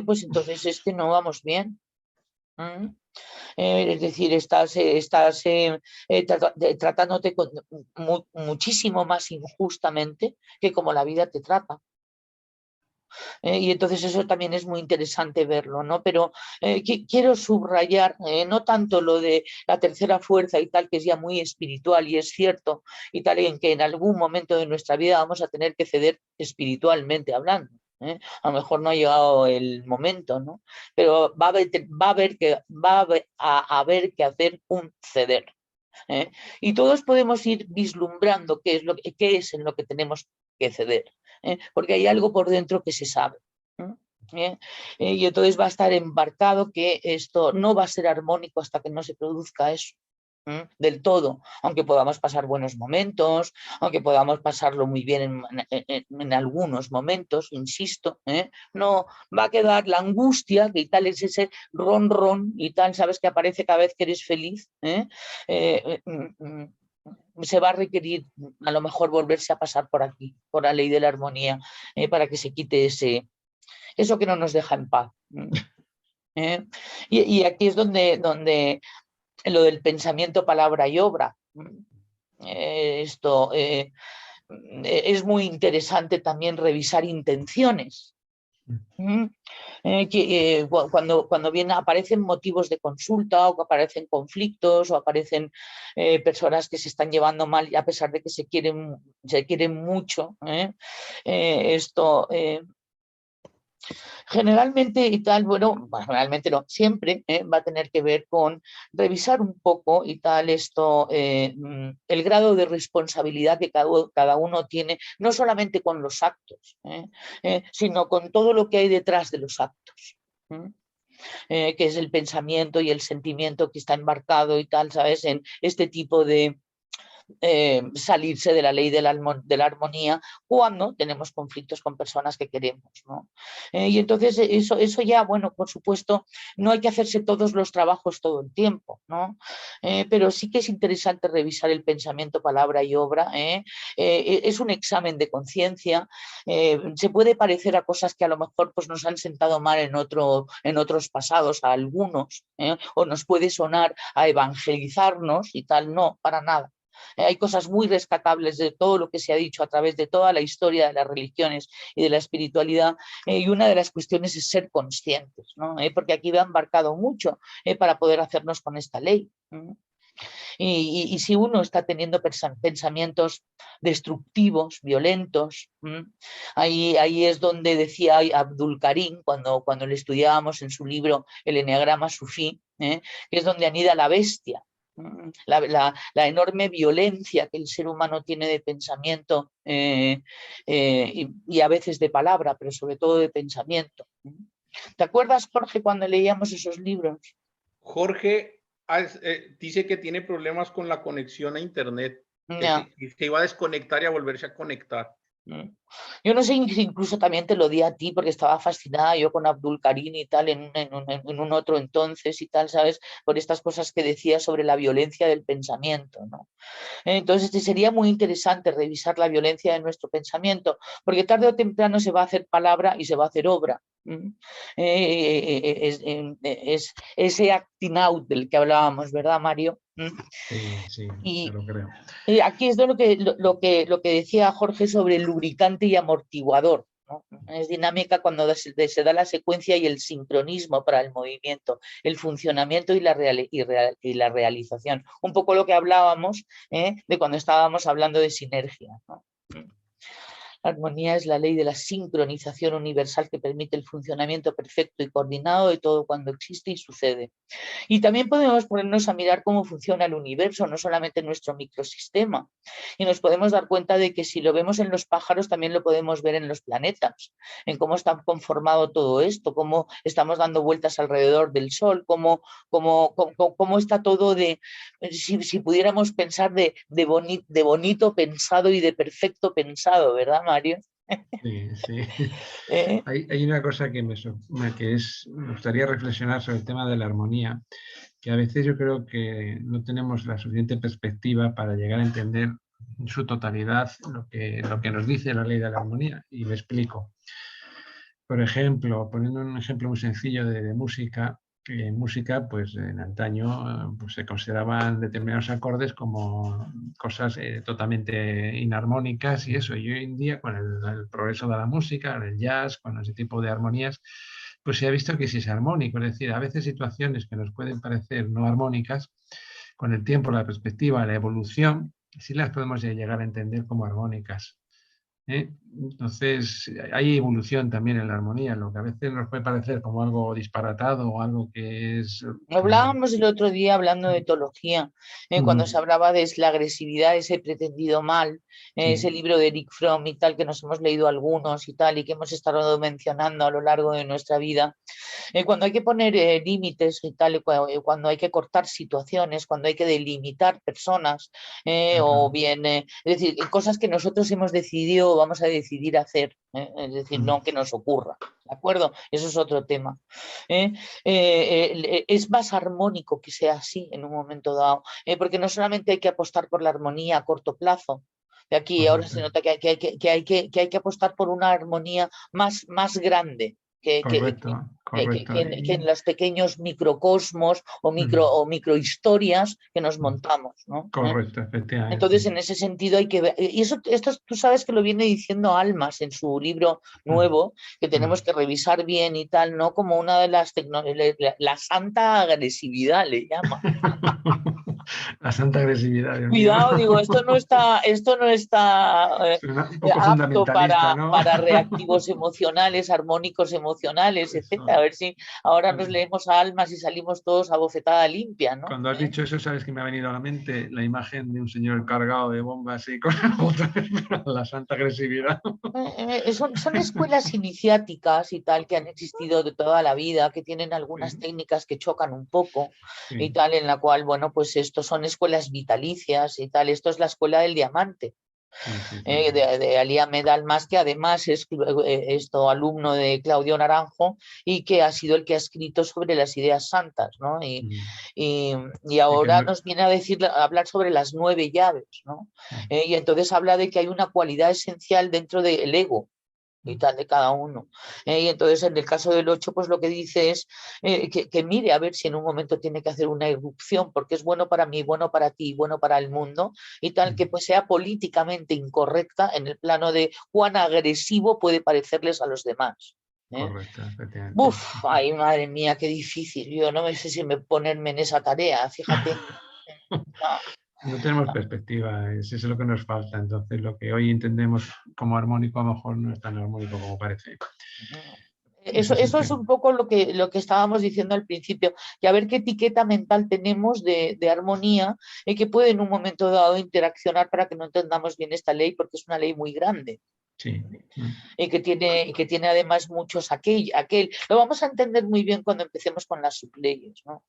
pues entonces es que no vamos bien. Es decir, estás tratándote muchísimo más injustamente que como la vida te trata. Y entonces eso también es muy interesante verlo, ¿no? Pero quiero subrayar no tanto lo de la tercera fuerza y tal, que es ya muy espiritual y es cierto, y tal, en que en algún momento de nuestra vida vamos a tener que ceder espiritualmente hablando. A lo mejor no ha llegado el momento, ¿no? Pero va a haber que hacer un ceder. Y todos podemos ir vislumbrando qué es en lo que tenemos que ceder, porque hay algo por dentro que se sabe. Y entonces va a estar embarcado que esto no va a ser armónico hasta que no se produzca eso. Del todo, aunque podamos pasar buenos momentos, aunque podamos pasarlo muy bien en algunos momentos, insisto, no va a quedar la angustia, que tal es ese ron y tal, sabes que aparece cada vez que eres feliz, se va a requerir a lo mejor volverse a pasar por aquí, por la ley de la armonía, para que se quite eso que no nos deja en paz. Y aquí es donde lo del pensamiento, palabra y obra. Esto es muy interesante también revisar intenciones. Cuando aparecen motivos de consulta o que aparecen conflictos o aparecen personas que se están llevando mal a pesar de que se quieren mucho, esto generalmente y tal, bueno, generalmente no, siempre va a tener que ver con revisar un poco y tal esto, el grado de responsabilidad que cada uno tiene, no solamente con los actos, sino con todo lo que hay detrás de los actos. Que es el pensamiento y el sentimiento que está embarcado y tal, ¿sabes? En este tipo de salirse de la ley de la armonía cuando tenemos conflictos con personas que queremos, ¿no? Y entonces eso ya, bueno, por supuesto, no hay que hacerse todos los trabajos todo el tiempo, ¿no? Pero sí que es interesante revisar el pensamiento, palabra y obra. Es un examen de conciencia. Se puede parecer a cosas que a lo mejor pues, nos han sentado mal en otros pasados, a algunos, o nos puede sonar a evangelizarnos y tal, no, para nada. Hay cosas muy rescatables de todo lo que se ha dicho a través de toda la historia de las religiones y de la espiritualidad, y una de las cuestiones es ser conscientes, ¿no? Porque aquí va embarcado mucho para poder hacernos con esta ley. Y si uno está teniendo pensamientos destructivos, violentos, ahí es donde decía Abdul Karim, cuando le estudiábamos en su libro El Eneagrama Sufí, que es donde anida la bestia. La enorme violencia que el ser humano tiene de pensamiento y a veces de palabra, pero sobre todo de pensamiento. ¿Te acuerdas, Jorge, cuando leíamos esos libros? Jorge dice que tiene problemas con la conexión a internet, que se iba a desconectar y a volverse a conectar. Yo no sé si incluso también te lo di a ti porque estaba fascinada yo con Abdul Karim y tal en un otro entonces y tal, ¿sabes? Por estas cosas que decía sobre la violencia del pensamiento, ¿no? Entonces sería muy interesante revisar la violencia de nuestro pensamiento, porque tarde o temprano se va a hacer palabra y se va a hacer obra. Es ese acting out del que hablábamos, ¿verdad, Mario? Sí, y lo creo. Aquí es lo que decía Jorge sobre el lubricante y amortiguador, ¿no? Es dinámica cuando se da la secuencia y el sincronismo para el movimiento, el funcionamiento y la realización. Un poco lo que hablábamos de cuando estábamos hablando de sinergia, ¿no? La armonía es la ley de la sincronización universal que permite el funcionamiento perfecto y coordinado de todo cuando existe y sucede. Y también podemos ponernos a mirar cómo funciona el universo, no solamente nuestro microsistema. Y nos podemos dar cuenta de que si lo vemos en los pájaros, también lo podemos ver en los planetas, en cómo está conformado todo esto, cómo estamos dando vueltas alrededor del Sol, cómo está todo si pudiéramos pensar de bonito pensado y de perfecto pensado, ¿verdad, Mario? Sí. Hay una cosa que me gustaría reflexionar sobre el tema de la armonía, que a veces yo creo que no tenemos la suficiente perspectiva para llegar a entender en su totalidad lo que nos dice la ley de la armonía. Y me explico. Por ejemplo, poniendo un ejemplo muy sencillo de música, en música, pues en antaño pues, se consideraban determinados acordes como cosas totalmente inarmónicas y eso. Y hoy en día, con el progreso de la música, el jazz, con ese tipo de armonías, pues se ha visto que sí es armónico. Es decir, a veces situaciones que nos pueden parecer no armónicas, con el tiempo, la perspectiva, la evolución, sí las podemos llegar a entender como armónicas. Entonces, hay evolución también en la armonía, lo que a veces nos puede parecer como algo disparatado o algo que es... Hablábamos el otro día hablando de etología, cuando se hablaba de la agresividad, ese pretendido mal, ese libro de Eric Fromm y tal, que nos hemos leído algunos y tal, y que hemos estado mencionando a lo largo de nuestra vida. Cuando hay que poner límites y tal, cuando hay que cortar situaciones, cuando hay que delimitar personas, o bien, es decir, cosas que nosotros hemos decidido o vamos a decidir hacer, es decir, no que nos ocurra, ¿de acuerdo? Eso es otro tema. Es más armónico que sea así en un momento dado, porque no solamente hay que apostar por la armonía a corto plazo. De aquí ahora se nota que hay que apostar por una armonía más grande. Correcto. Que en los pequeños microcosmos o microhistorias que nos montamos, ¿no? Correcto, efectivamente. Entonces, en ese sentido hay que ver, y esto tú sabes que lo viene diciendo Almas en su libro nuevo, que tenemos que revisar bien y tal, ¿no? Como una de las la santa agresividad le llama. La santa agresividad. Cuidado, digo, esto no está un poco apto ¿no? para reactivos emocionales, armónicos emocionales, etcétera. A ver si ahora nos leemos a Almas y salimos todos a bofetada limpia, ¿no? Cuando has dicho eso, sabes que me ha venido a la mente la imagen de un señor cargado de bombas y con la santa agresividad. Son escuelas iniciáticas y tal que han existido de toda la vida, que tienen algunas técnicas que chocan un poco y tal, en la cual, bueno, pues estos son escuelas vitalicias y tal. Esto es la escuela del diamante. Sí. De Ali Ahmed Almas, que además es alumno de Claudio Naranjo y que ha sido el que ha escrito sobre las ideas santas, ¿no? Y ahora nos viene a hablar sobre las 9 llaves, ¿no? Y entonces habla de que hay una cualidad esencial dentro del ego y tal de cada uno. Y entonces en el caso del 8, pues lo que dice es que mire a ver si en un momento tiene que hacer una irrupción, porque es bueno para mí, bueno para ti, bueno para el mundo, y tal, que pues sea políticamente incorrecta en el plano de cuán agresivo puede parecerles a los demás. Correcto, efectivamente. Uf, ay, madre mía, qué difícil. Yo no sé si ponerme en esa tarea, fíjate. No. No tenemos perspectiva, es eso lo que nos falta. Entonces, lo que hoy entendemos como armónico a lo mejor no es tan armónico como parece. Eso es un poco lo que estábamos diciendo al principio, que a ver qué etiqueta mental tenemos de armonía y que puede en un momento dado interaccionar para que no entendamos bien esta ley, porque es una ley muy grande. Sí. Y que tiene además muchos aquel. Lo vamos a entender muy bien cuando empecemos con las subleyes, ¿no?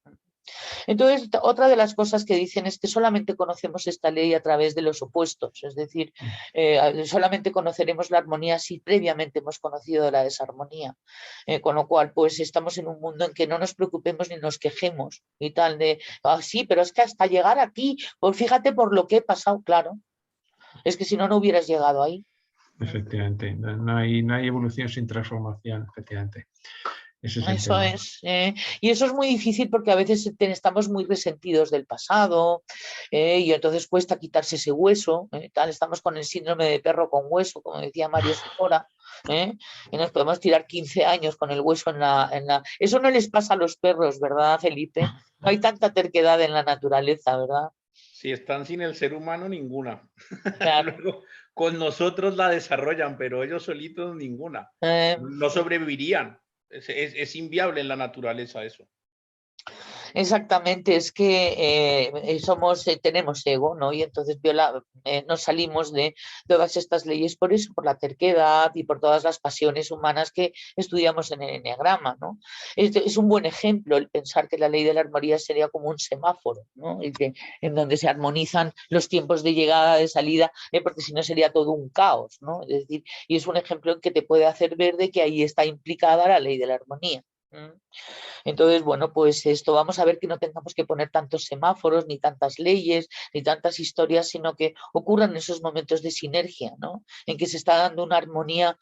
Entonces, otra de las cosas que dicen es que solamente conocemos esta ley a través de los opuestos, es decir, solamente conoceremos la armonía si previamente hemos conocido la desarmonía, con lo cual, pues estamos en un mundo en que no nos preocupemos ni nos quejemos y tal de, sí, pero es que hasta llegar aquí, pues fíjate por lo que he pasado, claro, es que si no, no hubieras llegado ahí. Efectivamente, no hay evolución sin transformación, efectivamente. Ese es el Eso tema. es, y eso es muy difícil porque a veces estamos muy resentidos del pasado y entonces cuesta quitarse ese hueso, tal, estamos con el síndrome de perro con hueso, como decía Mario Socora, y nos podemos tirar 15 años con el hueso en la... Eso no les pasa a los perros, ¿verdad, Felipe? No hay tanta terquedad en la naturaleza, ¿verdad? Si están sin el ser humano, ninguna. Claro. Luego, con nosotros la desarrollan, pero ellos solitos ninguna. No sobrevivirían. Es inviable en la naturaleza eso. Exactamente, es que tenemos ego, ¿no? Y entonces nos salimos de todas estas leyes por eso, por la terquedad y por todas las pasiones humanas que estudiamos en el enneagrama, ¿no? Es un buen ejemplo el pensar que la ley de la armonía sería como un semáforo, ¿no? En donde se armonizan los tiempos de llegada, de salida, porque si no sería todo un caos, ¿no? Es decir, y es un ejemplo en que te puede hacer ver de que ahí está implicada la ley de la armonía. Entonces, bueno, pues esto vamos a ver que no tengamos que poner tantos semáforos, ni tantas leyes, ni tantas historias, sino que ocurran esos momentos de sinergia, ¿no? En que se está dando una armonía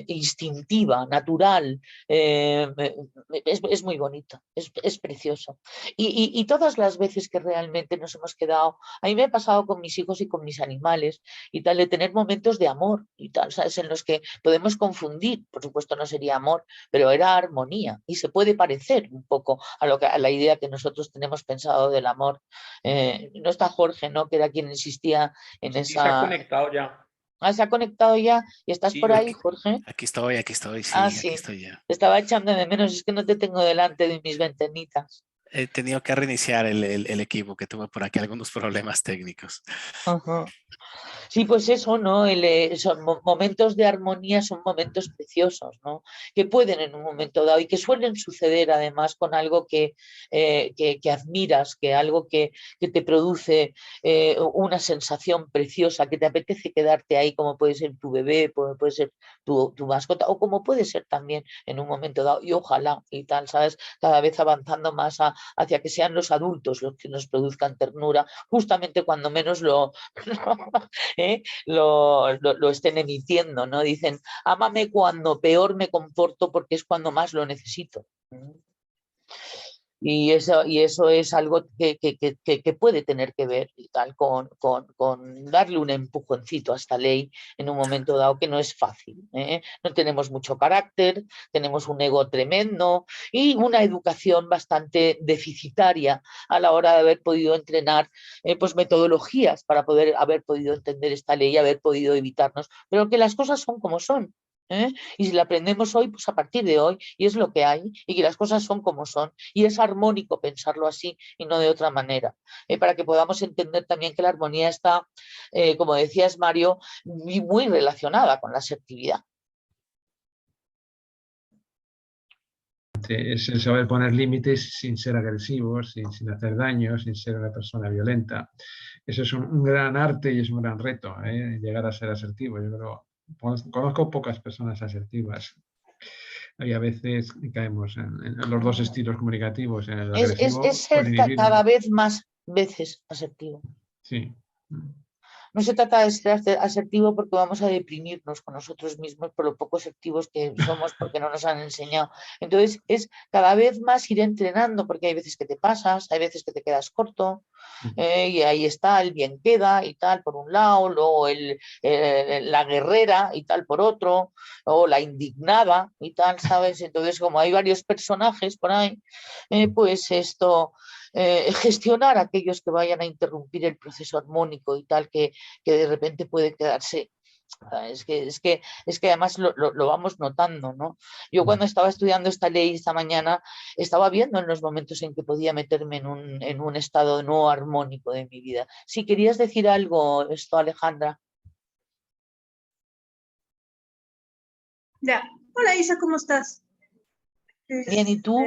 instintiva, natural, es muy bonito, es precioso. Y todas las veces que realmente nos hemos quedado, a mí me ha pasado con mis hijos y con mis animales y tal, de tener momentos de amor y tal, ¿sabes? En los que podemos confundir, por supuesto no sería amor, pero era armonía y se puede parecer un poco a la idea que nosotros tenemos pensado del amor. No está Jorge, ¿no? Que era quien insistía en Sí, se ha esa... conectado ya. ¿Se ha conectado ya? ¿Y estás Sí, por ahí, Jorge? Aquí estoy, Ah, sí, aquí sí. estoy ya. Te estaba echando de menos, es que no te tengo delante de mis ventanitas. He tenido que reiniciar el equipo, que tuve por aquí algunos problemas técnicos. Ajá. Sí, pues eso, ¿no? Son momentos de armonía, son momentos preciosos, ¿no? Que pueden en un momento dado y que suelen suceder además con algo que admiras, que algo que te produce una sensación preciosa, que te apetece quedarte ahí, como puede ser tu bebé, puede ser tu mascota, o como puede ser también en un momento dado, y ojalá y tal, ¿sabes? Cada vez avanzando más hacia que sean los adultos los que nos produzcan ternura, justamente cuando menos lo estén emitiendo, ¿no? Dicen, ámame cuando peor me comporto porque es cuando más lo necesito. Y eso es algo que puede tener que ver y tal con darle un empujoncito a esta ley en un momento dado que no es fácil. No tenemos mucho carácter, tenemos un ego tremendo y una educación bastante deficitaria a la hora de haber podido entrenar pues metodologías para poder haber podido entender esta ley y haber podido evitarnos, pero que las cosas son como son. Y si la aprendemos hoy, pues a partir de hoy, y es lo que hay, y que las cosas son como son, y es armónico pensarlo así y no de otra manera, para que podamos entender también que la armonía está, como decías Mario, muy relacionada con la asertividad. es el saber poner límites sin ser agresivos, sin hacer daño, sin ser una persona violenta. Eso es un gran arte y es un gran reto, llegar a ser asertivo. Yo creo, conozco pocas personas asertivas. Y a veces caemos en los dos estilos comunicativos, en el agresivo Es o el ser inhibido. cada vez más veces asertivo. Sí. No se trata de ser asertivo porque vamos a deprimirnos con nosotros mismos por lo poco asertivos que somos porque no nos han enseñado. Entonces es cada vez más ir entrenando porque hay veces que te pasas, hay veces que te quedas corto y ahí está el bien queda y tal por un lado, luego la guerrera y tal por otro, o la indignada y tal, ¿sabes? Entonces como hay varios personajes por ahí, pues esto... gestionar a aquellos que vayan a interrumpir el proceso armónico y tal, que de repente puede quedarse. Es que además lo vamos notando, ¿no? Yo cuando estaba estudiando esta ley esta mañana, estaba viendo en los momentos en que podía meterme en un estado no armónico de mi vida. Si querías decir algo, esto, Alejandra. Ya. Hola Isa, ¿cómo estás? Bien, ¿y tú?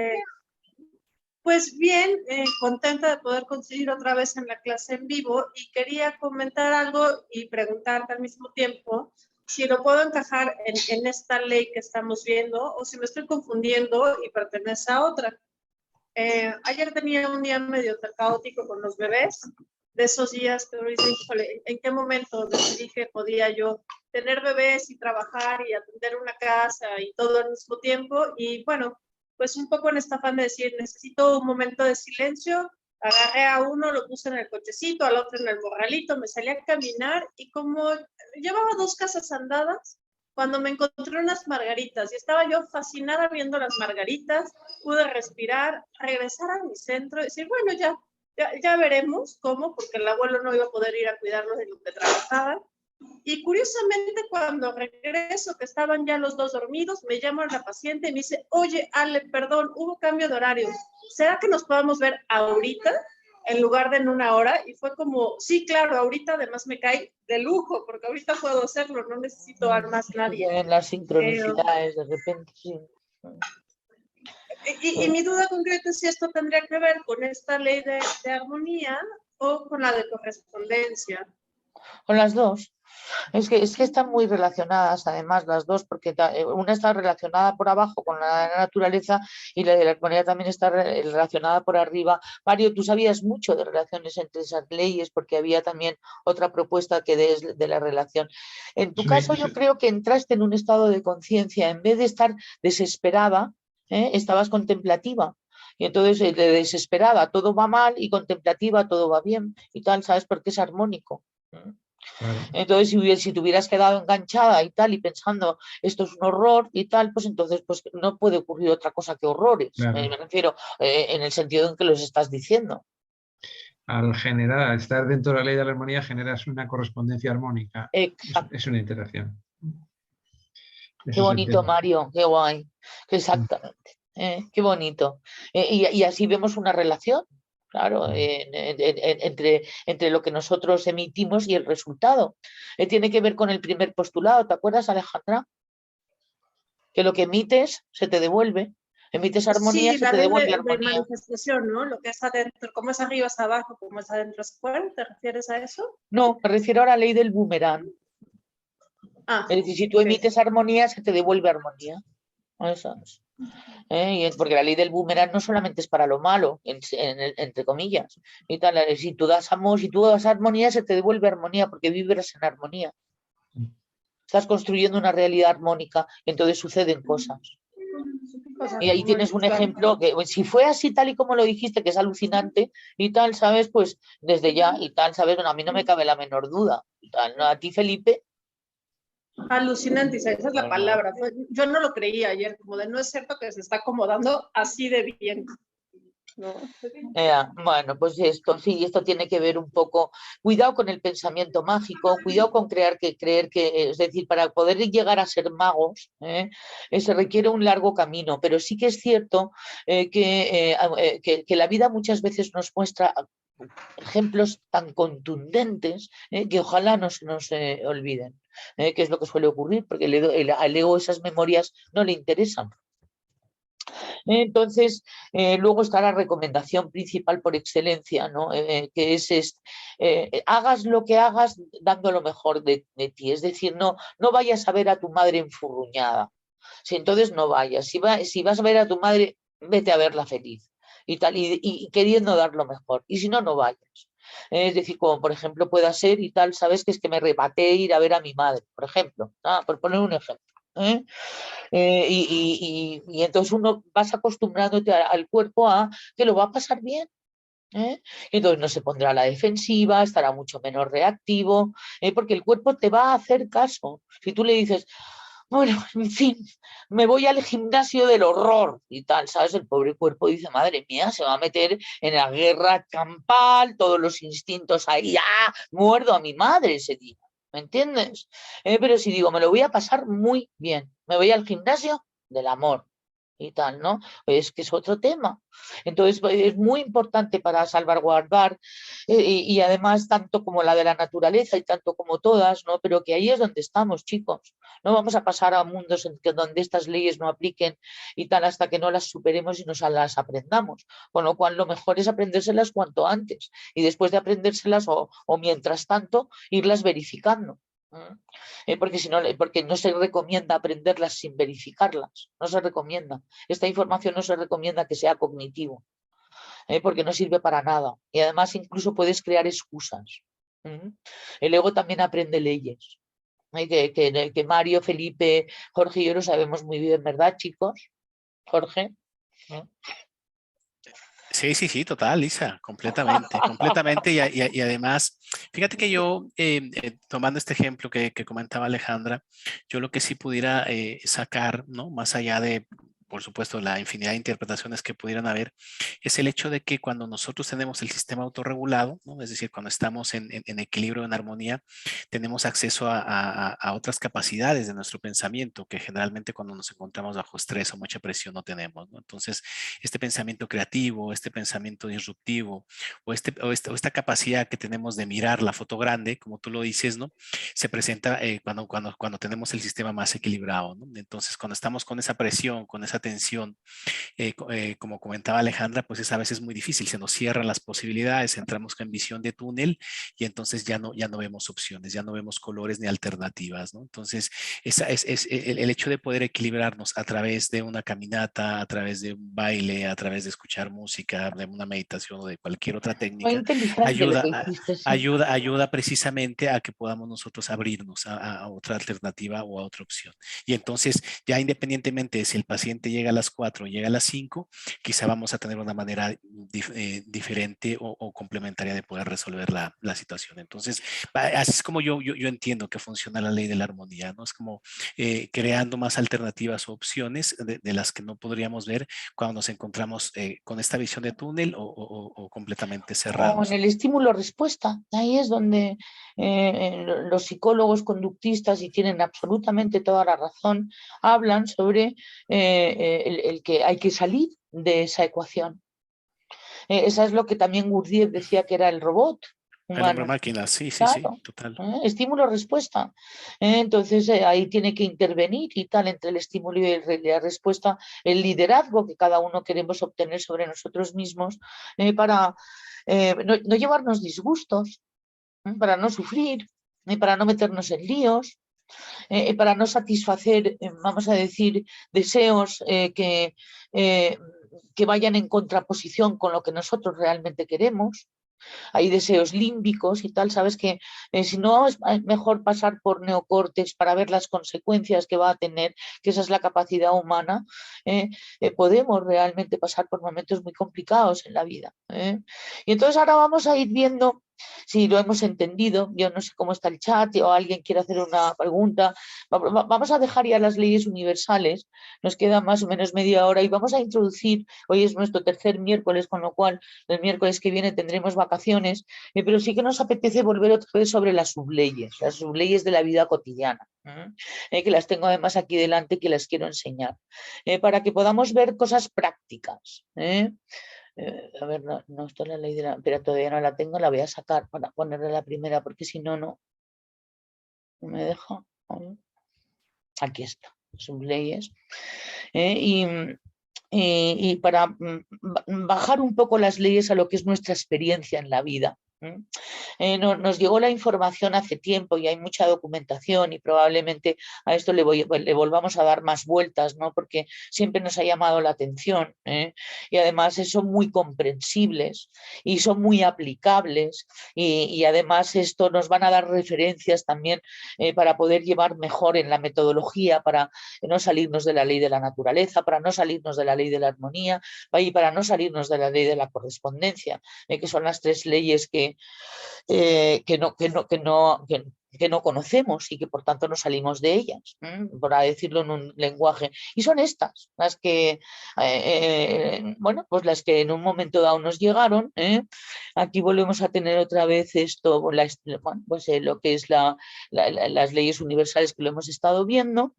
Pues bien, contenta de poder coincidir otra vez en la clase en vivo y quería comentar algo y preguntarte al mismo tiempo si lo puedo encajar en esta ley que estamos viendo o si me estoy confundiendo y pertenece a otra. Ayer tenía un día medio caótico con los bebés, de esos días que uno dice, híjole, ¿en qué momento decidí que podía yo tener bebés y trabajar y atender una casa y todo al mismo tiempo? Y bueno, pues un poco en esta afán de decir, necesito un momento de silencio, agarré a uno, lo puse en el cochecito, al otro en el morralito, me salí a caminar y como llevaba 2 casas andadas, cuando me encontré unas margaritas y estaba yo fascinada viendo las margaritas, pude respirar, regresar a mi centro y decir, bueno, ya veremos cómo, porque el abuelo no iba a poder ir a cuidarlos de lo que trabajaban. Y curiosamente, cuando regreso, que estaban ya los 2 dormidos, me llama la paciente y me dice, oye, Ale, perdón, hubo cambio de horario. ¿Será que nos podamos ver ahorita en lugar de en 1 hora? Y fue como, sí, claro, ahorita además me cae de lujo, porque ahorita puedo hacerlo, no necesito a más nadie. En las sincronicidades, de repente, sí. Y mi duda concreta es si esto tendría que ver con esta ley de armonía o con la de correspondencia. Con las dos. Es que están muy relacionadas, además, las dos, porque una está relacionada por abajo con la naturaleza y la de la armonía también está relacionada por arriba. Mario, tú sabías mucho de relaciones entre esas leyes porque había también otra propuesta que de la relación. En tu caso, yo creo que entraste en un estado de conciencia, en vez de estar desesperada, estabas contemplativa. Y entonces de desesperada todo va mal y contemplativa todo va bien y tal, ¿sabes? Porque es armónico. Claro. Entonces, si te hubieras quedado enganchada y tal, y pensando esto es un horror y tal, pues entonces pues no puede ocurrir otra cosa que horrores. Claro. Me refiero en el sentido en que los estás diciendo. Al estar dentro de la ley de la armonía, generas una correspondencia armónica. Es una interacción. Qué bonito, Mario, qué guay. Exactamente. Qué bonito. Y así vemos una relación. Claro, entre lo que nosotros emitimos y el resultado. Tiene que ver con el primer postulado, ¿te acuerdas, Alejandra? Que lo que emites se te devuelve. Emites armonía, sí, se te devuelve de armonía. manifestación, ¿no? Lo que es adentro, como es arriba es abajo, como es adentro es afuera, ¿te refieres a eso? No, me refiero a la ley del boomerang. Es decir, si tú emites armonía, se te devuelve armonía. Eso es. Porque la ley del boomerang no solamente es para lo malo, entre comillas. Y tal, si tú das amor, si tú das armonía, se te devuelve armonía, porque vibras en armonía. Estás construyendo una realidad armónica, entonces suceden cosas. Y ahí tienes un ejemplo que si fue así tal y como lo dijiste, que es alucinante y tal, ¿sabes? Pues desde ya y tal, ¿sabes? Bueno, a mí no me cabe la menor duda. Tal, ¿no? A ti, Felipe. Alucinante, esa es la palabra. Yo no lo creía ayer, como de no es cierto que se está acomodando así de bien. ¿No? Bueno, pues esto tiene que ver un poco, cuidado con el pensamiento mágico, cuidado con creer que, es decir, para poder llegar a ser magos se requiere un largo camino, pero sí que es cierto que la vida muchas veces nos muestra ejemplos tan contundentes que ojalá no se nos olviden, que es lo que suele ocurrir, porque al ego esas memorias no le interesan. Entonces, luego está la recomendación principal por excelencia, ¿no? Que es hagas lo que hagas dando lo mejor de ti. Es decir, no vayas a ver a tu madre enfurruñada. Si entonces no vayas. Si vas a ver a tu madre, vete a verla feliz y tal, y queriendo dar lo mejor. Y si no, no vayas. Es decir, como por ejemplo pueda ser y tal, sabes que es que me repaté ir a ver a mi madre, por ejemplo, por poner un ejemplo. Y entonces uno vas acostumbrándote al cuerpo a que lo va a pasar bien. Entonces no se pondrá a la defensiva, estará mucho menos reactivo, porque el cuerpo te va a hacer caso. Si tú le dices, bueno, en fin, me voy al gimnasio del horror y tal, ¿sabes? El pobre cuerpo dice, madre mía, se va a meter en la guerra campal, todos los instintos ahí, ¡ah! Muerdo a mi madre ese día, ¿me entiendes? Pero si digo, me lo voy a pasar muy bien, me voy al gimnasio del amor y tal, ¿no? Es que es otro tema. Entonces, es muy importante para salvaguardar y además tanto como la de la naturaleza y tanto como todas, ¿no? Pero que ahí es donde estamos, chicos. No vamos a pasar a mundos donde estas leyes no apliquen y tal hasta que no las superemos y nos las aprendamos. Con lo cual, lo mejor es aprendérselas cuanto antes y después de aprendérselas o mientras tanto, irlas verificando. Porque si no, porque no se recomienda aprenderlas sin verificarlas, no se recomienda. Esta información no se recomienda que sea cognitivo, porque no sirve para nada. Y además incluso puedes crear excusas. El ego también aprende leyes. Que Mario, Felipe, Jorge y yo lo sabemos muy bien, ¿verdad, chicos? Jorge. Sí, sí, sí, total, Lisa, completamente, completamente. Y además, fíjate que yo, tomando este ejemplo que comentaba Alejandra, yo lo que sí pudiera sacar, ¿no? Más allá de, por supuesto, la infinidad de interpretaciones que pudieran haber, es el hecho de que cuando nosotros tenemos el sistema autorregulado, ¿no? Es decir, cuando estamos en equilibrio, en armonía, tenemos acceso a otras capacidades de nuestro pensamiento que generalmente cuando nos encontramos bajo estrés o mucha presión no tenemos, ¿no? Entonces, este pensamiento creativo, este pensamiento disruptivo o esta capacidad que tenemos de mirar la foto grande, como tú lo dices, ¿no? Se presenta cuando tenemos el sistema más equilibrado, ¿no? Entonces, cuando estamos con esa presión, con esa tensión, como comentaba Alejandra, pues es a veces muy difícil, se nos cierran las posibilidades, entramos en visión de túnel y entonces ya no vemos opciones, ya no vemos colores ni alternativas, ¿no? Entonces, es el hecho de poder equilibrarnos a través de una caminata, a través de un baile, a través de escuchar música, de una meditación o de cualquier otra Muy técnica, inteligente lo que hiciste, sí. ayuda precisamente a que podamos nosotros abrirnos a otra alternativa o a otra opción. Y entonces, ya independientemente de si el paciente llega a las 4 o llega a las 5, quizá vamos a tener una manera diferente o complementaria de poder resolver la situación. Entonces, así es como yo entiendo que funciona la ley de la armonía, ¿no? Es como creando más alternativas o opciones de las que no podríamos ver cuando nos encontramos con esta visión de túnel o completamente cerrados. O en el estímulo-respuesta, ahí es donde los psicólogos conductistas, y tienen absolutamente toda la razón, hablan sobre el que hay que salir de esa ecuación. Esa es lo que también Gurdjieff decía que era el robot El hombre humano. máquina, sí, sí, sí, Claro, total. estímulo-respuesta. Entonces ahí tiene que intervenir y tal entre el estímulo y la respuesta, el liderazgo que cada uno queremos obtener sobre nosotros mismos para no llevarnos disgustos, para no sufrir, para no meternos en líos, para no satisfacer, vamos a decir, deseos que vayan en contraposición con lo que nosotros realmente queremos. Hay deseos límbicos y tal, sabes que si no es mejor pasar por neocórtex para ver las consecuencias que va a tener, que esa es la capacidad humana, podemos realmente pasar por momentos muy complicados en la vida. Y entonces ahora vamos a ir viendo si lo hemos entendido. Yo no sé cómo está el chat o alguien quiere hacer una pregunta. Vamos a dejar ya las leyes universales, nos queda más o menos media hora y vamos a introducir, hoy es nuestro tercer miércoles, con lo cual el miércoles que viene tendremos vacaciones, pero sí que nos apetece volver otra vez sobre las subleyes de la vida cotidiana, que las tengo además aquí delante, que las quiero enseñar, para que podamos ver cosas prácticas. A ver, no está la ley de la... Pero todavía no la tengo, la voy a sacar para ponerle la primera, porque si no, no me deja. Aquí está, subleyes. Y y para bajar un poco las leyes a lo que es nuestra experiencia en la vida. Nos llegó la información hace tiempo y hay mucha documentación y probablemente a esto le volvamos a dar más vueltas, ¿no? Porque siempre nos ha llamado la atención, y además son muy comprensibles y son muy aplicables y además esto nos van a dar referencias también para poder llevar mejor en la metodología, para no salirnos de la ley de la naturaleza, para no salirnos de la ley de la armonía y para no salirnos de la ley de la correspondencia, que son las tres leyes que no conocemos y que por tanto no salimos de ellas, para decirlo en un lenguaje. Y son estas las que, bueno, pues las que en un momento dado nos llegaron. Aquí volvemos a tener otra vez esto, bueno, pues lo que es las leyes universales que lo hemos estado viendo.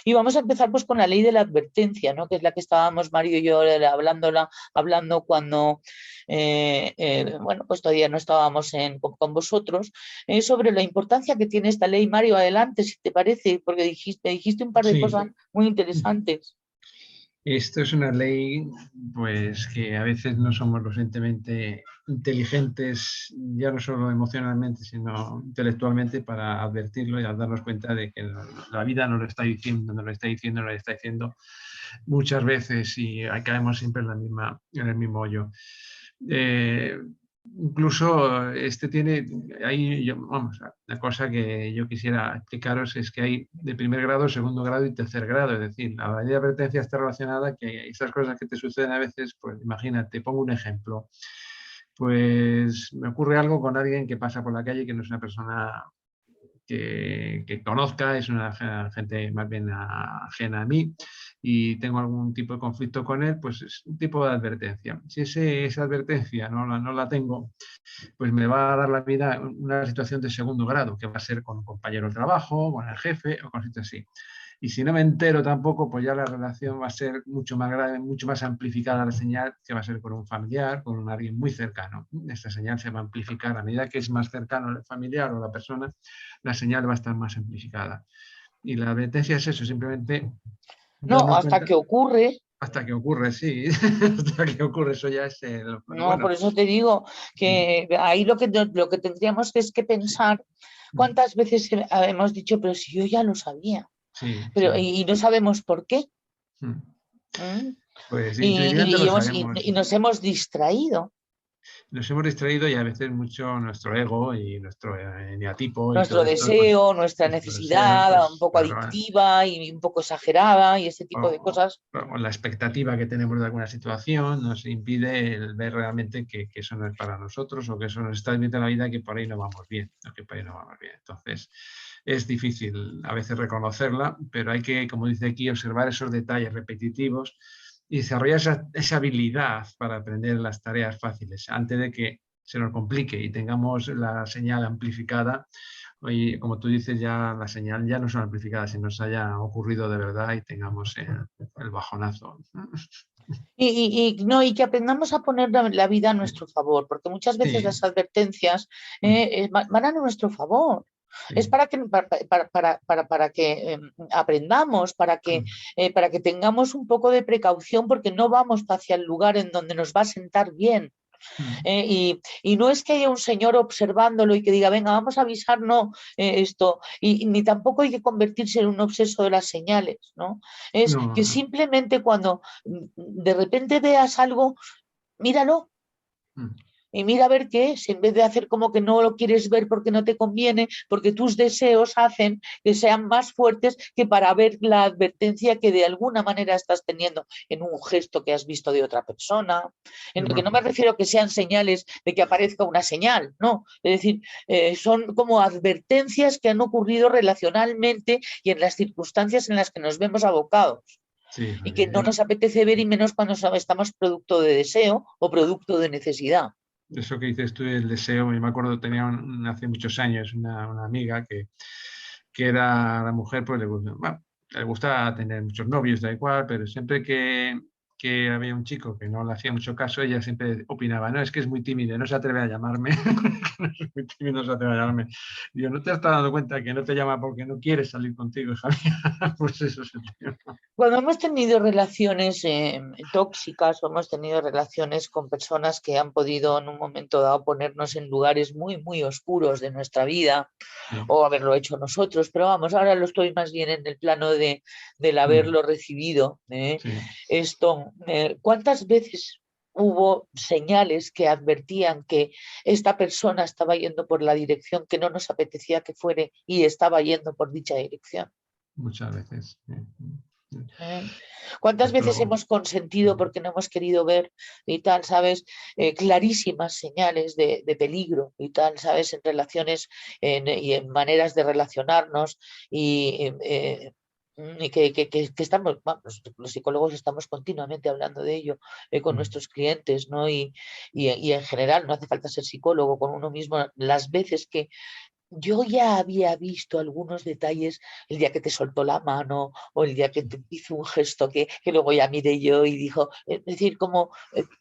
Y vamos a empezar pues con la ley de la advertencia, ¿no? Que es la que estábamos Mario y yo hablando cuando bueno, pues todavía no estábamos con vosotros, sobre la importancia que tiene esta ley. Mario, adelante, si te parece, porque dijiste un par de cosas muy interesantes. Esto es una ley, pues, que a veces no somos lo suficientemente inteligentes, ya no solo emocionalmente, sino intelectualmente, para advertirlo y darnos cuenta de que la vida nos lo está diciendo, nos lo está diciendo muchas veces y caemos siempre en el mismo hoyo. Incluso tiene, vamos, la cosa que yo quisiera explicaros es que hay de primer grado, segundo grado y tercer grado, es decir, la ley de advertencia está relacionada que esas cosas que te suceden a veces, pues imagínate, pongo un ejemplo, pues me ocurre algo con alguien que pasa por la calle que no es una persona que conozca, es una gente más bien ajena a mí y tengo algún tipo de conflicto con él, pues es un tipo de advertencia. Si esa advertencia no la tengo, pues me va a dar la vida una situación de segundo grado, que va a ser con un compañero de trabajo, con el jefe o con sitios así. Y si no me entero tampoco, pues ya la relación va a ser mucho más grave, mucho más amplificada la señal, que va a ser con un familiar, con alguien muy cercano. Esta señal se va a amplificar a medida que es más cercano el familiar o la persona, la señal va a estar más amplificada. Y la advertencia es eso, simplemente... No, hasta que ocurre. Hasta que ocurre, sí. Hasta que ocurre, eso ya es... No, bueno, por eso te digo que ahí lo que tendríamos es que pensar cuántas veces hemos dicho, pero si yo ya lo sabía. Sí, pero, sí. Y no sabemos por qué. Pues intuitivamente lo sabemos. Y nos hemos distraído. Nos hemos distraído y a veces mucho nuestro ego y nuestro eneatipo. Nuestro deseo, pues, nuestra necesidad, deseo, pues, un poco adictiva y un poco exagerada y ese tipo de cosas. O la expectativa que tenemos de alguna situación nos impide el ver realmente que eso no es para nosotros o que eso nos está viendo en la vida y que por ahí no vamos bien. Entonces, es difícil a veces reconocerla, pero hay que, como dice aquí, observar esos detalles repetitivos y desarrollar esa habilidad para aprender las tareas fáciles antes de que se nos complique y tengamos la señal amplificada. Y como tú dices, ya la señal ya no son amplificadas, si nos haya ocurrido de verdad y tengamos el bajonazo. Y que aprendamos a poner la vida a nuestro favor, porque muchas veces las advertencias van a nuestro favor. Sí. Es para que aprendamos, para que tengamos un poco de precaución, porque no vamos hacia el lugar en donde nos va a sentar bien. Y no es que haya un señor observándolo y que diga, venga, vamos a avisar, no, esto, ni tampoco hay que convertirse en un obseso de las señales, ¿no? Es que simplemente cuando de repente veas algo, míralo. Y mira a ver qué es, en vez de hacer como que no lo quieres ver porque no te conviene, porque tus deseos hacen que sean más fuertes que para ver la advertencia que de alguna manera estás teniendo en un gesto que has visto de otra persona. En lo que no me refiero a que sean señales de que aparezca una señal, no. Es decir, son como advertencias que han ocurrido relacionalmente y en las circunstancias en las que nos vemos abocados. Sí, y que no nos apetece ver, y menos cuando estamos producto de deseo o producto de necesidad. Eso que dices tú del deseo, yo me acuerdo, tenía hace muchos años una amiga que era la mujer, pues le gusta tener muchos novios, da igual, pero siempre que que había un chico que no le hacía mucho caso, ella siempre opinaba, no, es que es muy tímido, no se atreve a llamarme, muy tímido, no se atreve a llamarme. Digo, ¿no te has dado cuenta que no te llama porque no quiere salir contigo, Javier? Pues eso es el tema. Cuando hemos tenido relaciones tóxicas o hemos tenido relaciones con personas que han podido en un momento dado ponernos en lugares muy, muy oscuros de nuestra vida, Sí. o haberlo hecho nosotros, pero vamos, ahora lo estoy más bien en el plano del haberlo recibido. Sí. Esto, ¿cuántas veces hubo señales que advertían que esta persona estaba yendo por la dirección que no nos apetecía que fuere y estaba yendo por dicha dirección? Muchas veces. ¿Cuántas Esto, veces hemos consentido porque no hemos querido ver y tal, sabes? Clarísimas señales de peligro y tal, sabes? En relaciones y en maneras de relacionarnos y que estamos, vamos, los psicólogos estamos continuamente hablando de ello con nuestros clientes, ¿no? Y en general no hace falta ser psicólogo con uno mismo, las veces que yo ya había visto algunos detalles el día que te soltó la mano o el día que te hizo un gesto que luego ya miré yo y dijo, es decir, como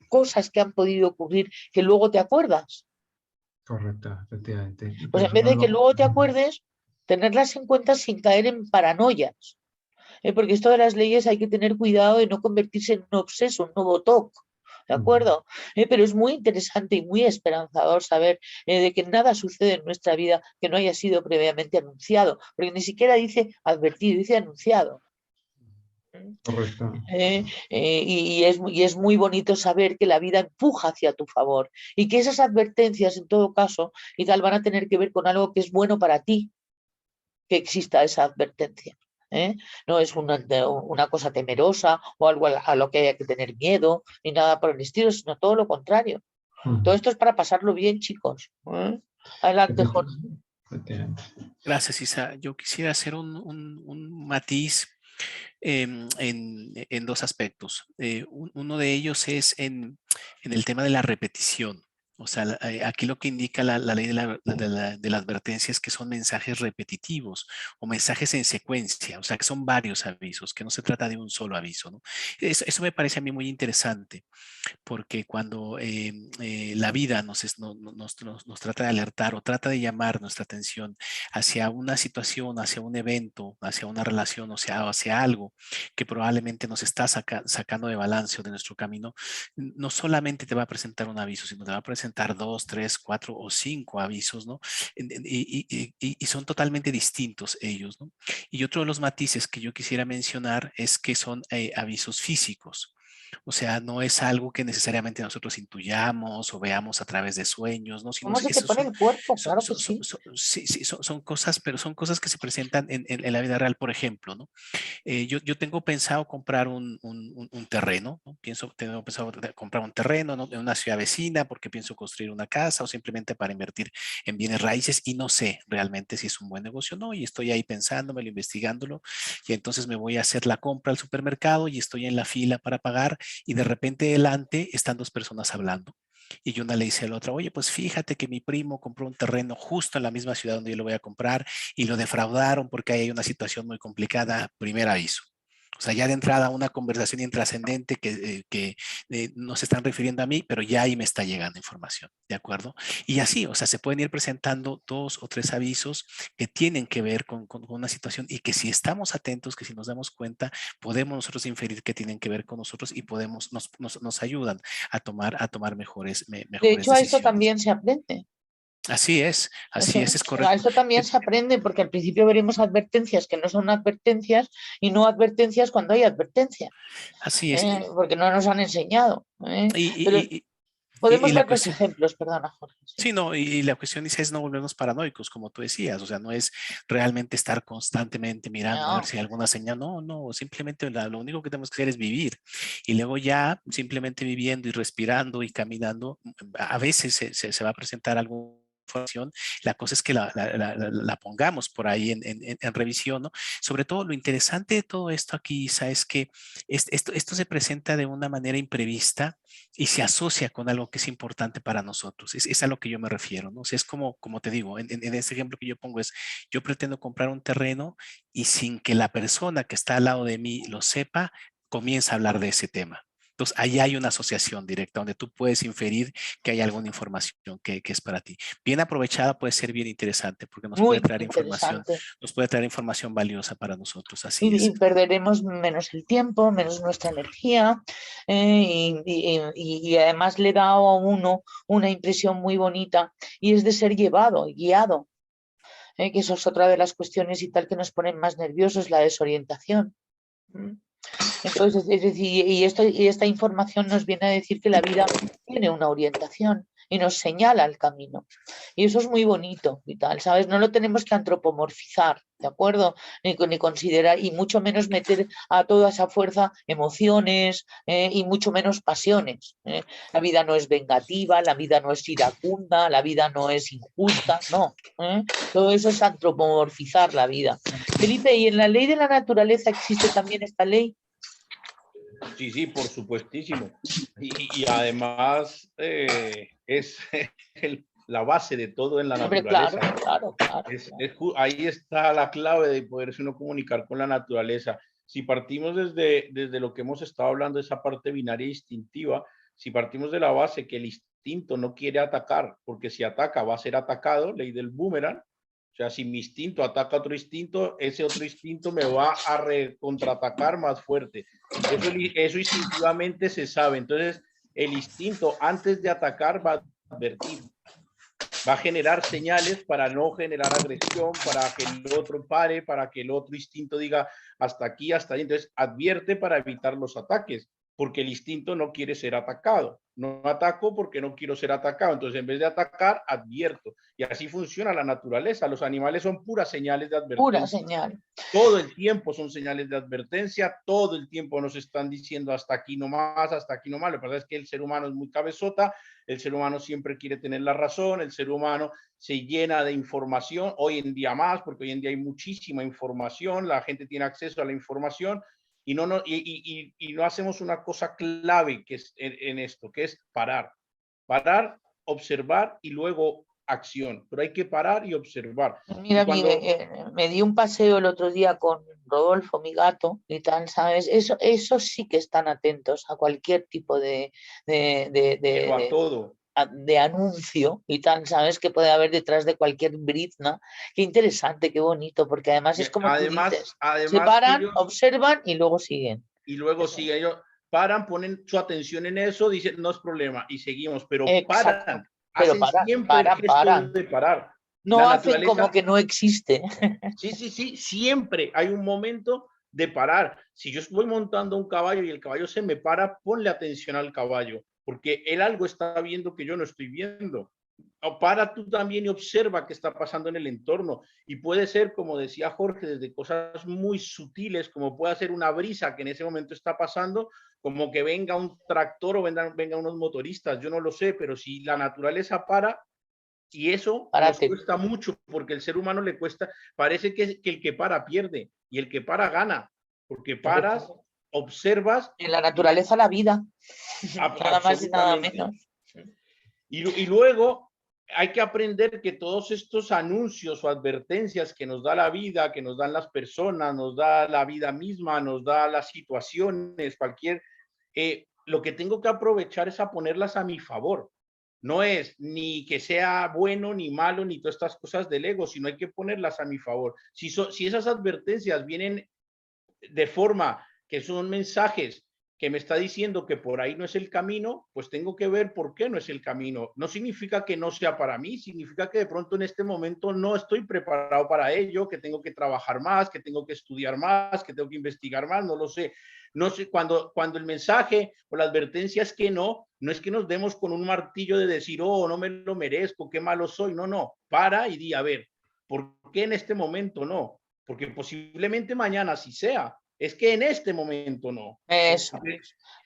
cosas que han podido ocurrir que luego te acuerdas. correcto, efectivamente. Pues en vez de que luego te acuerdes, tenerlas en cuenta sin caer en paranoias. Porque esto de las leyes hay que tener cuidado de no convertirse en un obseso, un nuevo TOC. ¿De acuerdo? Pero es muy interesante y muy esperanzador saber de que nada sucede en nuestra vida que no haya sido previamente anunciado, porque ni siquiera dice advertido, dice anunciado. Correcto. Y es muy bonito saber que la vida empuja hacia tu favor y que esas advertencias, en todo caso, y tal, van a tener que ver con algo que es bueno para ti, que exista esa advertencia. No es una cosa temerosa o algo a lo que haya que tener miedo, ni nada por el estilo, sino todo lo contrario. Todo esto es para pasarlo bien, chicos. Adelante, Jorge. Gracias, Isa. Yo quisiera hacer un matiz en dos aspectos. Uno de ellos es en el tema de la repetición. O sea, aquí lo que indica la ley de la advertencia es que son mensajes repetitivos o mensajes en secuencia, o sea, que son varios avisos, que no se trata de un solo aviso, ¿no? Eso me parece a mí muy interesante, porque cuando la vida nos trata de alertar o trata de llamar nuestra atención hacia una situación, hacia un evento, hacia una relación, o sea, hacia algo que probablemente nos está sacando de balance o de nuestro camino, no solamente te va a presentar un aviso, sino te va a presentar 2, 3, 4 o 5 avisos, ¿no? Y son totalmente distintos ellos, ¿no? Y otro de los matices que yo quisiera mencionar es que son avisos físicos. O sea, no es algo que necesariamente nosotros intuyamos o veamos a través de sueños, ¿no? Sino ¿Cómo se te pone el cuerpo? Claro que sí. sí, son cosas, pero son cosas que se presentan en la vida real, por ejemplo, ¿no? Yo tengo pensado comprar un terreno, ¿no? Tengo pensado comprar un terreno, ¿no?, en una ciudad vecina porque pienso construir una casa o simplemente para invertir en bienes raíces y no sé realmente si es un buen negocio o no, y estoy ahí pensándomelo, investigándolo, y entonces me voy a hacer la compra al supermercado y estoy en la fila para pagar y de repente delante están dos personas hablando. Y una le dice a la otra, oye, pues fíjate que mi primo compró un terreno justo en la misma ciudad donde yo lo voy a comprar y lo defraudaron porque ahí hay una situación muy complicada. Primer aviso. O sea, ya de entrada una conversación intrascendente que no se están refiriendo a mí, pero ya ahí me está llegando información, ¿de acuerdo? Y así, o sea, se pueden ir presentando 2 o 3 avisos que tienen que ver con una situación y que si estamos atentos, que si nos damos cuenta, podemos nosotros inferir que tienen que ver con nosotros y nos ayudan a tomar mejores De decisiones. hecho, a esto también se aprende. Así es A correcto. esto también se aprende porque al principio veremos advertencias que no son advertencias y no advertencias cuando hay advertencia. Así es. Porque no nos han enseñado. Pero podemos la ver los cuestión, ejemplos, perdona, Jorge. Sí. sí, no, y la cuestión es no volvernos paranoicos, como tú decías, o sea, no es realmente estar constantemente mirando a ver No. si hay alguna señal, no, simplemente lo único que tenemos que hacer es vivir, y luego ya simplemente viviendo y respirando y caminando, a veces se va a presentar algún información, la cosa es que la pongamos por ahí en revisión, ¿no? Sobre todo lo interesante de todo esto aquí, Isa, es que esto se presenta de una manera imprevista y se asocia con algo que es importante para nosotros. Es a lo que yo me refiero, ¿no? O sea, es como te digo, en este ejemplo que yo pongo es, yo pretendo comprar un terreno y sin que la persona que está al lado de mí lo sepa, comienza a hablar de ese tema. Entonces, ahí hay una asociación directa donde tú puedes inferir que hay alguna información que es para ti. Bien aprovechada puede ser bien interesante porque nos Muy puede traer información, interesante. nos puede traer información valiosa para nosotros. Así Y es. perderemos menos el tiempo, menos nuestra energía, y además le da a uno una impresión muy bonita y es de ser llevado y guiado, que eso es otra de las cuestiones y tal que nos ponen más nerviosos, la desorientación. Entonces, es decir, y esta información nos viene a decir que la vida tiene una orientación y nos señala el camino. Y eso es muy bonito y tal, ¿sabes? No lo tenemos que antropomorfizar, ¿de acuerdo? Ni considerar, y mucho menos meter a toda esa fuerza emociones, y mucho menos pasiones. La vida no es vengativa, la vida no es iracunda, la vida no es injusta, no. Todo eso es antropomorfizar la vida. Felipe, ¿y en la ley de la naturaleza existe también esta ley? Sí, sí, por supuestísimo. Y además es la base de todo en la Hombre, naturaleza. claro. Ahí está la clave de poderse uno comunicar con la naturaleza. Si partimos desde lo que hemos estado hablando, esa parte binaria instintiva, si partimos de la base que el instinto no quiere atacar, porque si ataca va a ser atacado, ley del boomerang. O sea, si mi instinto ataca a otro instinto, ese otro instinto me va a contraatacar más fuerte. Eso instintivamente se sabe. Entonces, el instinto antes de atacar va a advertir, va a generar señales para no generar agresión, para que el otro pare, para que el otro instinto diga hasta aquí, hasta ahí. Entonces, advierte para evitar los ataques, porque el instinto no quiere ser atacado. No ataco porque no quiero ser atacado. Entonces, en vez de atacar, advierto. Y así funciona la naturaleza. Los animales son puras señales de advertencia. Pura señal. Todo el tiempo son señales de advertencia, todo el tiempo nos están diciendo hasta aquí no más, hasta aquí no más. Lo que pasa es que el ser humano es muy cabezota, el ser humano siempre quiere tener la razón, el ser humano se llena de información, hoy en día más, porque hoy en día hay muchísima información, la gente tiene acceso a la información y no hacemos una cosa clave que es en esto, que es parar, observar y luego acción, pero hay que parar y observar. Mira, y cuando... me di un paseo el otro día con Rodolfo, mi gato, y tal, ¿sabes? Eso sí que están atentos a cualquier tipo de todo. De anuncio y tal, ¿sabes? Que puede haber detrás de cualquier brizna. Qué interesante, qué bonito, porque además es como tú dices, se paran, observan y luego siguen. Y luego siguen, ellos paran, ponen su atención en eso, dicen, no es problema, y seguimos, pero Exacto. paran. Pero Hacen siempre el gesto de parar. No hacen como que no existe. Sí, siempre hay un momento de parar. Si yo estoy montando un caballo y el caballo se me para, ponle atención al caballo, porque él algo está viendo que yo no estoy viendo. O para tú también y observa qué está pasando en el entorno. Y puede ser, como decía Jorge, desde cosas muy sutiles, como puede ser una brisa que en ese momento está pasando, como que venga un tractor o venga unos motoristas, yo no lo sé, pero si la naturaleza para, y eso nos cuesta mucho, porque el ser humano le cuesta, parece que el que para pierde, y el que para gana, porque paras, observas. En la naturaleza la vida, nada más y nada menos. Y luego hay que aprender que todos estos anuncios o advertencias que nos da la vida, que nos dan las personas, nos da la vida misma, nos da las situaciones, lo que tengo que aprovechar es a ponerlas a mi favor. No es ni que sea bueno ni malo ni todas estas cosas del ego, sino hay que ponerlas a mi favor. Si esas advertencias vienen de forma que son mensajes que me está diciendo que por ahí no es el camino, pues tengo que ver por qué no es el camino. No significa que no sea para mí, significa que de pronto en este momento no estoy preparado para ello, que tengo que trabajar más, que tengo que estudiar más, que tengo que investigar más, no lo sé. No sé, cuando el mensaje o la advertencia es que no es que nos demos con un martillo de decir, oh, no me lo merezco, qué malo soy. No, para y di, a ver, ¿por qué en este momento no? Porque posiblemente mañana sí sea. Es que en este momento no. Eso.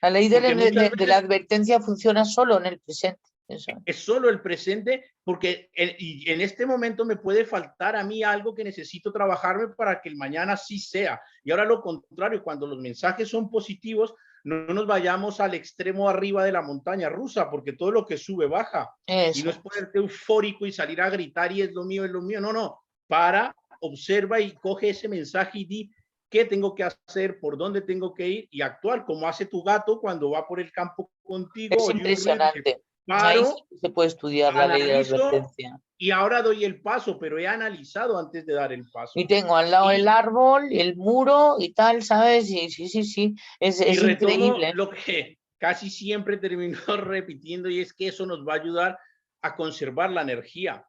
La ley de la advertencia funciona solo en el presente. Eso. Es solo el presente, porque en este momento me puede faltar a mí algo que necesito trabajarme para que el mañana sí sea. Y ahora lo contrario, cuando los mensajes son positivos, no nos vayamos al extremo arriba de la montaña rusa, porque todo lo que sube baja. Eso. Y no es ponerte eufórico y salir a gritar y es lo mío. No. Para, observa y coge ese mensaje y di, qué tengo que hacer, por dónde tengo que ir y actuar, como hace tu gato cuando va por el campo contigo. Es impresionante. Ahí sí Paro, se puede estudiar la ley de la analizo advertencia. y ahora doy el paso, pero he analizado antes de dar el paso. Y tengo al lado el árbol, el muro y tal, ¿sabes? Y sí. Es retomo increíble. lo que casi siempre termino repitiendo, y es que eso nos va a ayudar a conservar la energía.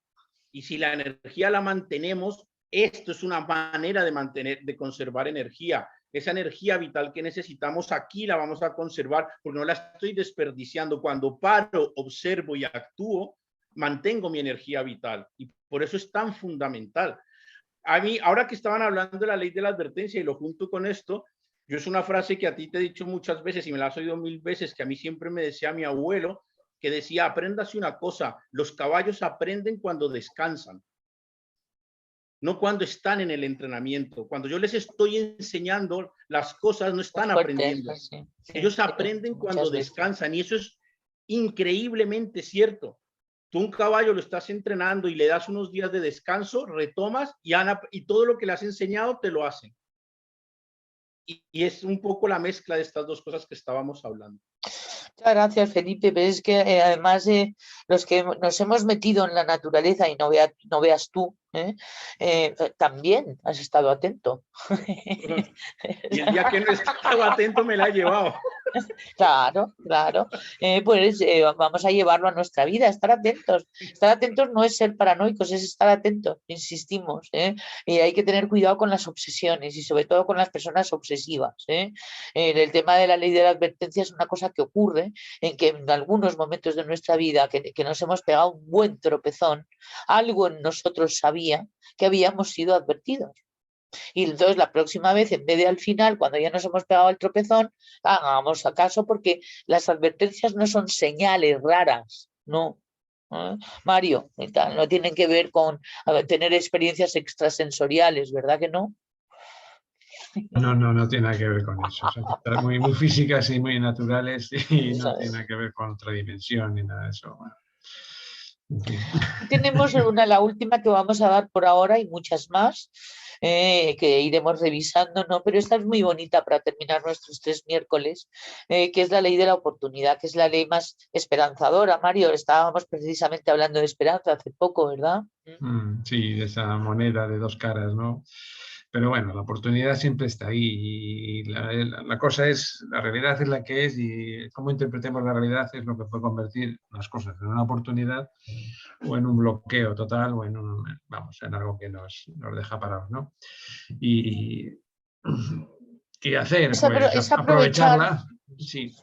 Y si la energía la mantenemos, esto es una manera de conservar energía. Esa energía vital que necesitamos aquí la vamos a conservar porque no la estoy desperdiciando. Cuando paro, observo y actúo, mantengo mi energía vital. Y por eso es tan fundamental. A mí, ahora que estaban hablando de la ley de la advertencia y lo junto con esto, yo es una frase que a ti te he dicho muchas veces y me la has oído 1000 veces, que a mí siempre me decía mi abuelo, que decía, apréndase una cosa, los caballos aprenden cuando descansan, no cuando están en el entrenamiento. Cuando yo les estoy enseñando las cosas, no están aprendiendo. Ellos aprenden cuando descansan y eso es increíblemente cierto. Tú un caballo lo estás entrenando y le das unos días de descanso, retomas y todo lo que le has enseñado te lo hacen. Y es un poco la mezcla de estas dos cosas que estábamos hablando. Muchas gracias, Felipe, pero es que además los que nos hemos metido en la naturaleza y no veas tú, también has estado atento. Y el día que no he estado atento me la he llevado. Claro. Pues vamos a llevarlo a nuestra vida, estar atentos. Estar atentos no es ser paranoicos, es estar atentos, insistimos. Y hay que tener cuidado con las obsesiones y sobre todo con las personas obsesivas. El tema de la ley de la advertencia es una cosa que ocurre en que en algunos momentos de nuestra vida que nos hemos pegado un buen tropezón, algo en nosotros sabía que habíamos sido advertidos. Y entonces la próxima vez, en vez de al final, cuando ya nos hemos pegado el tropezón, hagamos caso porque las advertencias no son señales raras, no. Mario, no tienen que ver con tener experiencias extrasensoriales, ¿verdad que no? No tiene nada que ver con eso. Son muy físicas y muy naturales y no tiene nada que ver con otra dimensión ni nada de eso. Bueno, en fin. Tenemos la última que vamos a dar por ahora y muchas más. Que iremos revisando, ¿no? Pero esta es muy bonita para terminar nuestros 3 miércoles, que es la ley de la oportunidad, que es la ley más esperanzadora. Mario, estábamos precisamente hablando de esperanza hace poco, ¿verdad? Sí, de esa moneda de 2 caras, ¿no? Pero bueno, la oportunidad siempre está ahí y la cosa es, la realidad es la que es y cómo interpretemos la realidad es lo que puede convertir las cosas en una oportunidad o en un bloqueo total o en en algo que nos deja parados, ¿no? Y ¿qué hacer? Pues es aprovecharla, sí,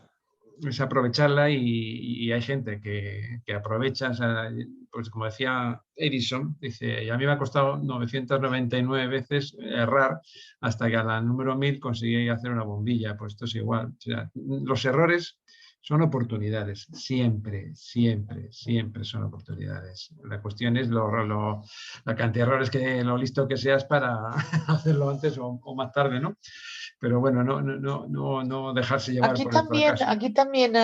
es aprovecharla y hay gente que aprovecha, o sea, pues como decía Edison, dice, y a mí me ha costado 999 veces errar hasta que a la número 1000 conseguí hacer una bombilla, pues esto es igual. O sea, los errores son oportunidades, siempre son oportunidades. La cuestión es la cantidad de errores lo listo que seas para hacerlo antes o más tarde, ¿no? Pero bueno, no dejarse llevar por el fracaso. Aquí también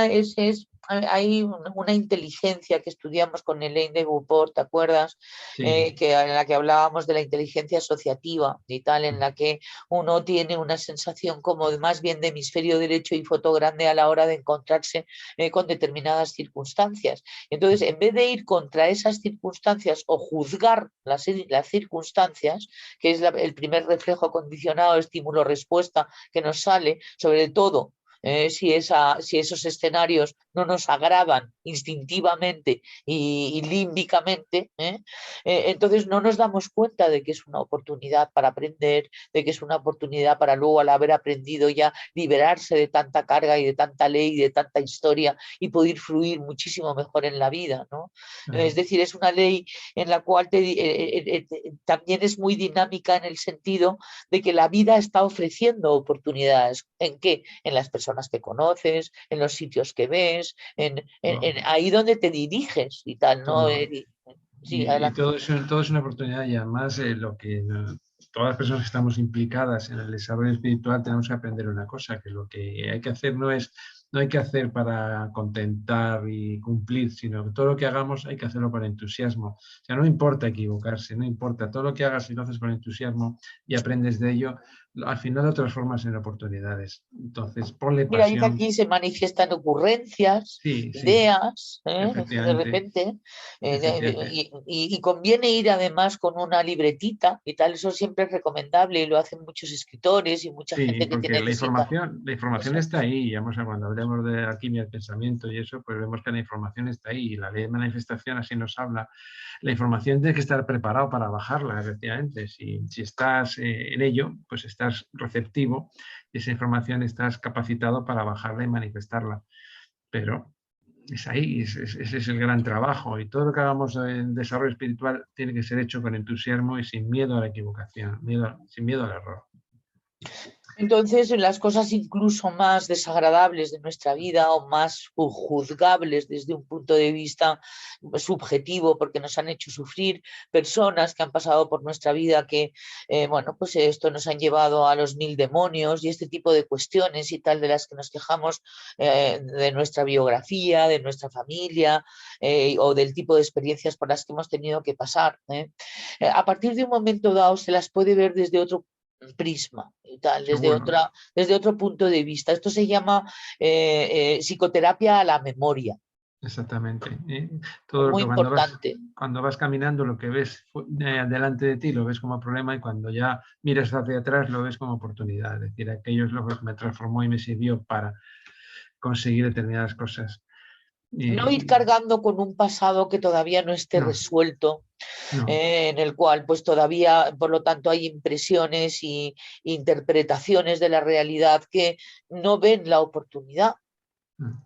hay una inteligencia que estudiamos con Elaine de Beauport, ¿te acuerdas? Sí. En la que hablábamos de la inteligencia asociativa y tal, en la que uno tiene una sensación como más bien de hemisferio derecho y foto grande a la hora de encontrarse con determinadas circunstancias. Entonces, en vez de ir contra esas circunstancias o juzgar las circunstancias, que es el primer reflejo condicionado, estímulo-respuesta que nos sale, sobre todo si esos escenarios no nos agradan instintivamente y límbicamente, entonces no nos damos cuenta de que es una oportunidad para aprender, de que es una oportunidad para luego, al haber aprendido ya, liberarse de tanta carga y de tanta ley y de tanta historia y poder fluir muchísimo mejor en la vida, ¿no? Es decir, es una ley en la cual también es muy dinámica en el sentido de que la vida está ofreciendo oportunidades. ¿En qué? En las personas que conoces, en los sitios que ves, ahí donde te diriges y tal, ¿no? Sí, y todo es una oportunidad y además todas las personas que estamos implicadas en el desarrollo espiritual tenemos que aprender una cosa, que lo que hay que hacer no es no hay que hacer para contentar y cumplir, sino que todo lo que hagamos hay que hacerlo con entusiasmo. O sea, no importa equivocarse, no importa. Todo lo que hagas y lo haces con entusiasmo y aprendes de ello, al final lo transformas en oportunidades. Entonces, ponle Mira, dice pasión. aquí se manifiestan ocurrencias, Sí, sí, ideas, de efectivamente. repente, Efectivamente. y conviene ir además con una libretita y tal, eso siempre es recomendable y lo hacen muchos escritores y mucha Sí, gente que porque necesita la información eso. está ahí. Cuando hablemos de alquimia del pensamiento y eso, pues vemos que la información está ahí. Y la ley de manifestación así nos habla. La información tiene que estar preparado para bajarla, efectivamente. Si estás en ello, pues estás receptivo y esa información estás capacitado para bajarla y manifestarla. Pero es ahí, ese es el gran trabajo. Y todo lo que hagamos en desarrollo espiritual tiene que ser hecho con entusiasmo y sin miedo a la equivocación, sin miedo al error. Entonces, las cosas incluso más desagradables de nuestra vida o más juzgables desde un punto de vista subjetivo, porque nos han hecho sufrir personas que han pasado por nuestra vida, que, bueno, pues esto nos han llevado a los 1000 demonios y este tipo de cuestiones y tal, de las que nos quejamos de nuestra biografía, de nuestra familia o del tipo de experiencias por las que hemos tenido que pasar. A partir de un momento dado se las puede ver desde otro prisma y tal, Seguro. desde otro punto de vista. Esto se llama psicoterapia a la memoria. Exactamente. Es Todo lo muy que importante. cuando vas caminando, lo que ves delante de ti lo ves como problema y cuando ya miras hacia atrás lo ves como oportunidad. Es decir, aquello es lo que me transformó y me sirvió para conseguir determinadas cosas. No ir Y, cargando con un pasado que todavía no esté no, resuelto, no. en el cual pues todavía, por lo tanto, hay impresiones y interpretaciones de la realidad que no ven la oportunidad. No.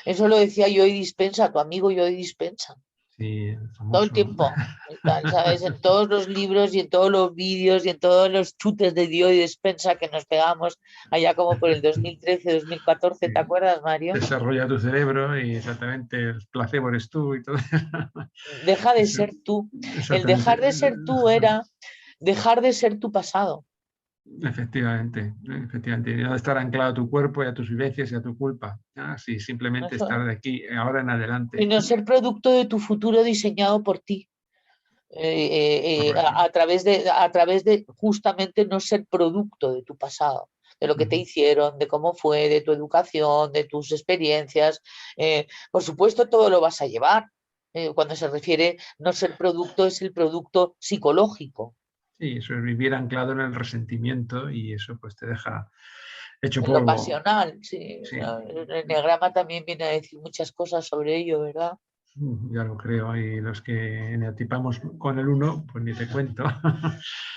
Eso lo decía Joey Dispensa, tu amigo Joey Dispensa. Sí, Todo el famoso. tiempo, y tal, ¿sabes? En todos los libros y en todos los vídeos y en todos los chutes de Dio y Despensa que nos pegamos allá como por el 2013, 2014, ¿te Sí. acuerdas, Mario? Desarrolla tu cerebro y exactamente el placebo eres tú y todo. Deja de Eso, ser tú. El exactamente. dejar de ser tú era dejar de ser tu pasado. Efectivamente, efectivamente. Y no estar anclado a tu cuerpo y a tus vivencias y a tu culpa. Sí, simplemente Eso estar es. de aquí, ahora en adelante. Sino ser producto de tu futuro diseñado por ti. Correcto. A través de justamente no ser producto de tu pasado, de lo que te hicieron, de cómo fue, de tu educación, de tus experiencias. Por supuesto, todo lo vas a llevar. Cuando se refiere no ser producto, es el producto psicológico. Sí, eso es vivir anclado en el resentimiento y eso pues te deja hecho En lo polvo. pasional, sí. Sí, El enneagrama también viene a decir muchas cosas sobre ello, ¿verdad? ya lo creo. Y los que eneatipamos con el uno, pues ni te cuento.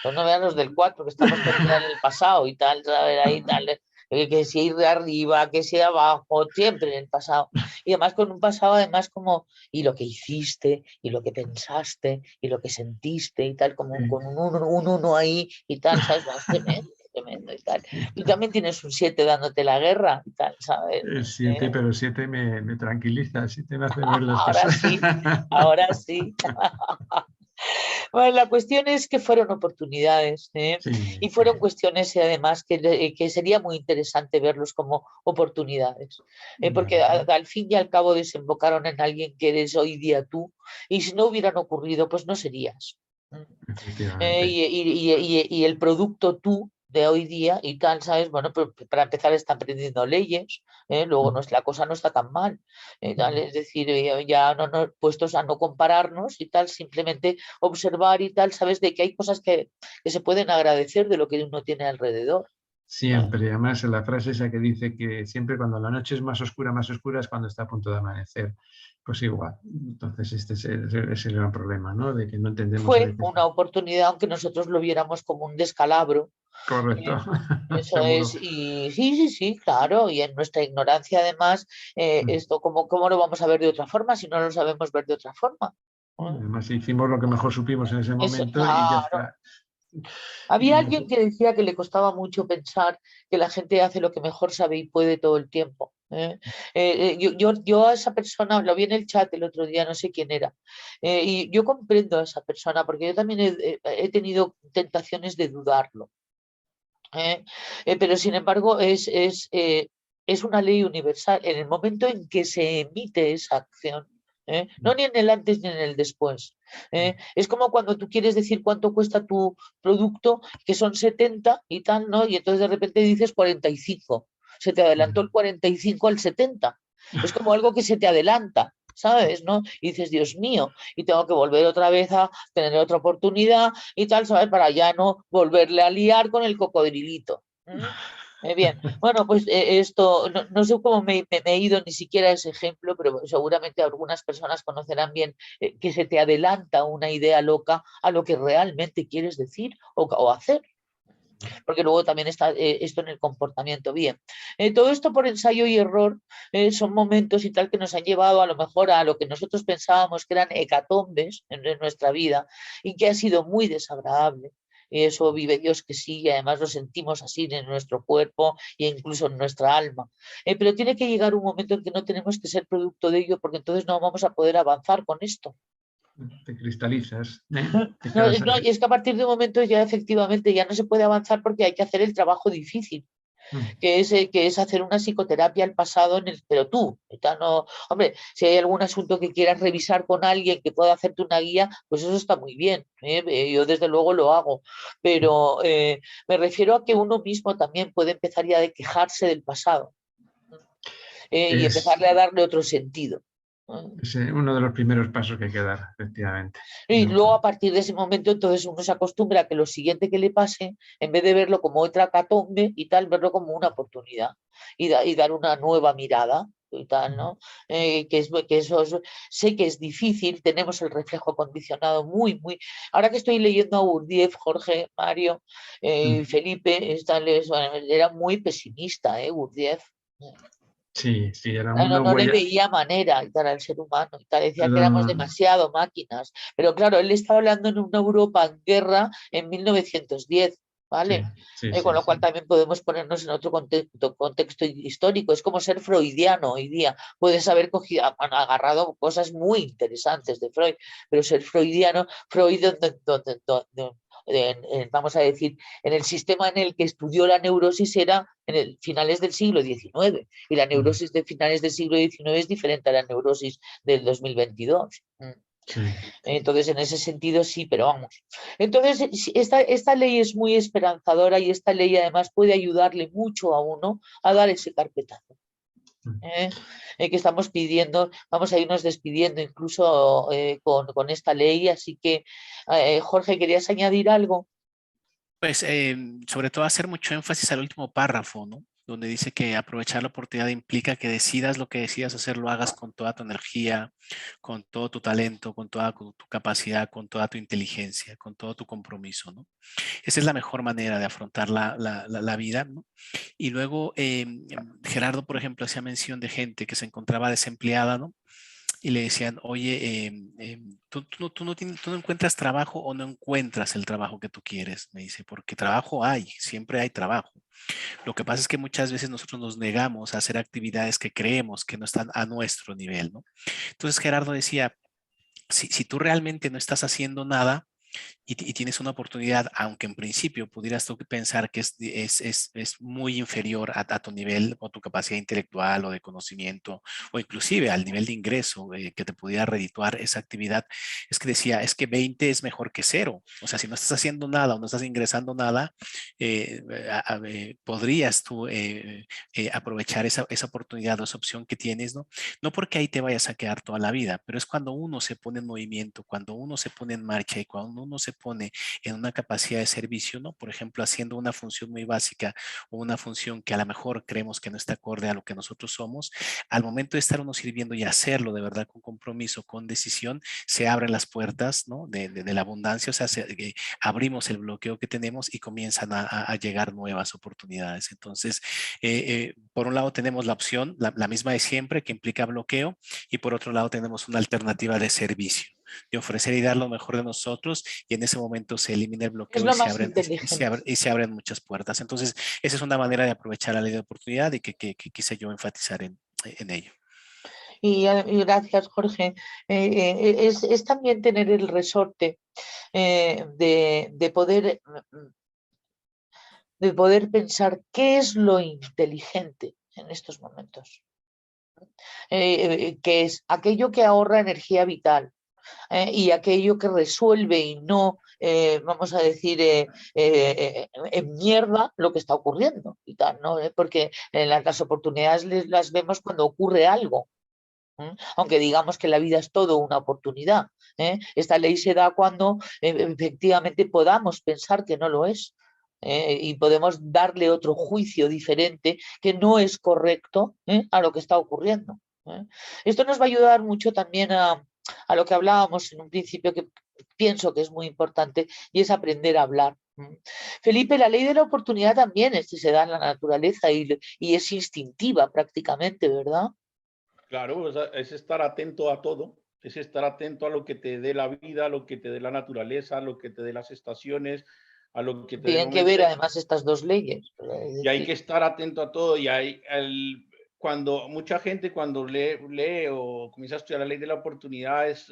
Pues no vean los del 4 que estamos todo el día en el pasado y tal, ¿sabes? Ahí tal, que si ir de arriba, que si de abajo, siempre en el pasado. Y además con un pasado, además como, y lo que hiciste, y lo que pensaste, y lo que sentiste, y tal, como Sí, con un uno ahí y tal, ¿sabes? No, es tremendo, tremendo y tal. Tú también tienes un 7 dándote la guerra y tal, ¿sabes? el 7, pero el 7 me tranquiliza, el 7 me hace ver las Ahora cosas. sí, ahora sí. Bueno, la cuestión es que fueron oportunidades, Sí, y sí. fueron cuestiones además que sería muy interesante verlos como oportunidades, porque al fin y al cabo desembocaron en alguien que eres hoy día tú, y si no hubieran ocurrido, pues no serías. Efectivamente. Y el producto tú de hoy día y tal, ¿sabes? Bueno, pero para empezar está aprendiendo leyes, luego no, la cosa no está tan mal, tal, es decir, ya no nos puestos a no compararnos y tal, simplemente observar y tal, ¿sabes? De que hay cosas que se pueden agradecer de lo que uno tiene alrededor. Siempre, además la frase esa que dice que siempre cuando la noche es más oscura es cuando está a punto de amanecer. Pues igual. Entonces este es el gran problema, ¿no? De que no entendemos a Fue veces. una oportunidad, aunque nosotros lo viéramos como un descalabro. Correcto, eh, Eso es, seguro. y sí, sí, sí, claro, y en nuestra ignorancia además, esto, ¿cómo lo vamos a ver de otra forma si no lo sabemos ver de otra forma? Además hicimos lo que mejor supimos en ese Eso, momento y ya claro. está. Había Y alguien que decía que le costaba mucho pensar que la gente hace lo que mejor sabe y puede todo el tiempo. Yo a esa persona, lo vi en el chat el otro día, no sé quién era, y yo comprendo a esa persona porque yo también he tenido tentaciones de dudarlo. Pero sin embargo es una ley universal. En el momento en que se emite esa acción, no ni en el antes ni en el después. Es como cuando tú quieres decir cuánto cuesta tu producto, que son 70 y tal, ¿no? Y entonces de repente dices 45. Se te adelantó el 45 al 70. Es como algo que se te adelanta, ¿sabes? ¿No? Y dices, Dios mío, y tengo que volver otra vez a tener otra oportunidad y tal, ¿sabes? Para ya no volverle a liar con el cocodrilito. Bien, bueno, pues esto, no sé cómo me he ido ni siquiera a ese ejemplo, pero seguramente algunas personas conocerán bien que se te adelanta una idea loca a lo que realmente quieres decir o hacer. Porque luego también está esto en el comportamiento. Bien, todo esto por ensayo y error son momentos y tal que nos han llevado a lo mejor a lo que nosotros pensábamos que eran hecatombes en nuestra vida y que ha sido muy desagradable. Y eso vive Dios que sí, y además lo sentimos así en nuestro cuerpo e incluso en nuestra alma. Pero tiene que llegar un momento en que no tenemos que ser producto de ello porque entonces no vamos a poder avanzar con esto. Te cristalizas. No, y es que a partir de un momento ya efectivamente ya no se puede avanzar porque hay que hacer el trabajo difícil, que es hacer una psicoterapia al pasado, pero tú, no, hombre, si hay algún asunto que quieras revisar con alguien que pueda hacerte una guía, pues eso está muy bien, yo desde luego lo hago, pero me refiero a que uno mismo también puede empezar ya de quejarse del pasado y empezarle a darle otro sentido. Es uno de los primeros pasos que hay que dar, efectivamente. Y luego a partir de ese momento entonces uno se acostumbra a que lo siguiente que le pase, en vez de verlo como otra catombe y tal, verlo como una oportunidad y dar una nueva mirada y tal, ¿no? Sé que es difícil, tenemos el reflejo condicionado muy. Ahora que estoy leyendo a Gurdjieff, Jorge, Mario, Felipe, era muy pesimista, Gurdjieff. Sí, era No, una no le huella. veía manera y tal al ser humano y tal, decía que éramos demasiado máquinas. Pero claro, él estaba hablando en una Europa en guerra en 1910, ¿vale? Con lo cual también podemos ponernos en otro contexto histórico. Es como ser freudiano hoy día. Puedes haber agarrado cosas muy interesantes de Freud, pero ser freudiano, Freud, vamos a decir, en el sistema en el que estudió la neurosis era en el finales del siglo XIX y la neurosis de finales del siglo XIX es diferente a la neurosis del 2022. Sí. Entonces, en ese sentido sí, pero vamos. Entonces, esta ley es muy esperanzadora y esta ley además puede ayudarle mucho a uno a dar ese carpetazo. Que estamos pidiendo, vamos a irnos despidiendo incluso con esta ley, así que Jorge, ¿querías añadir algo? Pues sobre todo hacer mucho énfasis al último párrafo, ¿no? Donde dice que aprovechar la oportunidad implica que decidas lo que decidas hacer, lo hagas con toda tu energía, con todo tu talento, con toda tu capacidad, con toda tu inteligencia, con todo tu compromiso, ¿no? Esa es la mejor manera de afrontar la vida, ¿no? Y luego Gerardo, por ejemplo, hacía mención de gente que se encontraba desempleada, ¿no? Y le decían, oye, tú no encuentras trabajo o no encuentras el trabajo que tú quieres, me dice, porque trabajo hay, siempre hay trabajo. Lo que pasa es que muchas veces nosotros nos negamos a hacer actividades que creemos que no están a nuestro nivel, ¿no? Entonces Gerardo decía, si tú realmente no estás haciendo nada, y tienes una oportunidad, aunque en principio pudieras tú pensar que es muy inferior a tu nivel o tu capacidad intelectual o de conocimiento o inclusive al nivel de ingreso que te pudiera redituar esa actividad, es que decía, es que 20 es mejor que 0. O sea, si no estás haciendo nada o no estás ingresando nada, podrías tú aprovechar esa oportunidad o esa opción que tienes, ¿no? No porque ahí te vayas a quedar toda la vida, pero es cuando uno se pone en movimiento, cuando uno se pone en marcha y cuando uno se pone en una capacidad de servicio, ¿no? Por ejemplo, haciendo una función muy básica o una función que a lo mejor creemos que no está acorde a lo que nosotros somos, al momento de estar uno sirviendo y hacerlo de verdad con compromiso, con decisión, se abren las puertas, ¿no? de la abundancia, o sea, abrimos el bloqueo que tenemos y comienzan a llegar nuevas oportunidades. Entonces, por un lado tenemos la opción, la misma de siempre, que implica bloqueo, y por otro lado tenemos una alternativa de servicio, de ofrecer y dar lo mejor de nosotros, y en ese momento se elimina el bloqueo Es lo más inteligente. y se abren muchas puertas. Entonces, esa es una manera de aprovechar la ley de oportunidad y que quise yo enfatizar en ello. Y gracias, Jorge. Es también tener el resorte de poder pensar qué es lo inteligente. en estos momentos. Que es aquello que ahorra energía vital y aquello que resuelve y no, vamos a decir, en mierda lo que está ocurriendo y tal, ¿no? Porque las oportunidades las vemos cuando ocurre algo. Aunque digamos que la vida es todo una oportunidad. Esta ley se da cuando efectivamente podamos pensar que no lo es. Y podemos darle otro juicio diferente que no es correcto a lo que está ocurriendo. Esto nos va a ayudar mucho también a lo que hablábamos en un principio, que pienso que es muy importante, y es aprender a hablar. Felipe, la ley de la oportunidad también se da en la naturaleza y es instintiva prácticamente, ¿verdad? Claro, es estar atento a todo, es estar atento a lo que te dé la vida, a lo que te dé la naturaleza, a lo que te dé las estaciones, a lo que te dé el Tienen que momento. ver además estas dos leyes. Y hay que estar atento a todo. Y cuando mucha gente cuando lee o comienza a estudiar la ley de la oportunidad es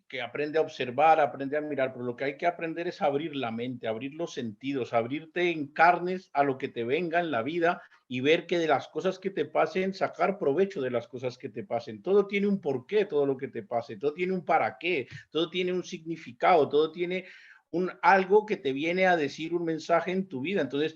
que aprende a observar, aprende a mirar, pero lo que hay que aprender es abrir la mente, abrir los sentidos, abrirte en carnes a lo que te venga en la vida y ver que de las cosas que te pasen, sacar provecho de las cosas que te pasen. Todo tiene un porqué, todo lo que te pase, todo tiene un para qué, todo tiene un significado, todo tiene algo que te viene a decir un mensaje en tu vida. Entonces,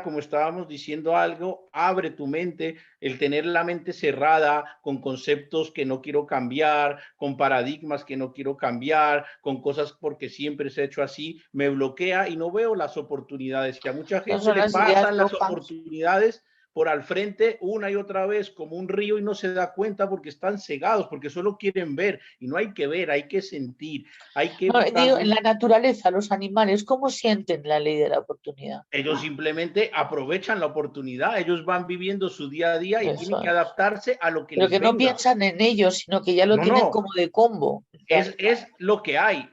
como estábamos diciendo algo, abre tu mente, el tener la mente cerrada con conceptos que no quiero cambiar, con paradigmas que no quiero cambiar, con cosas porque siempre se ha hecho así, me bloquea y no veo las oportunidades. Que a mucha gente le pasan las oportunidades por al frente una y otra vez como un río y no se da cuenta porque están cegados, porque solo quieren ver y no hay que ver, hay que sentir, hay que... No, digo, en la naturaleza, los animales, ¿cómo sienten la ley de la oportunidad? Ellos simplemente aprovechan la oportunidad, ellos van viviendo su día a día y tienen que adaptarse a lo que les venga. Pero que no piensan en ellos, sino que ya lo tienen como de combo. Es lo que hay,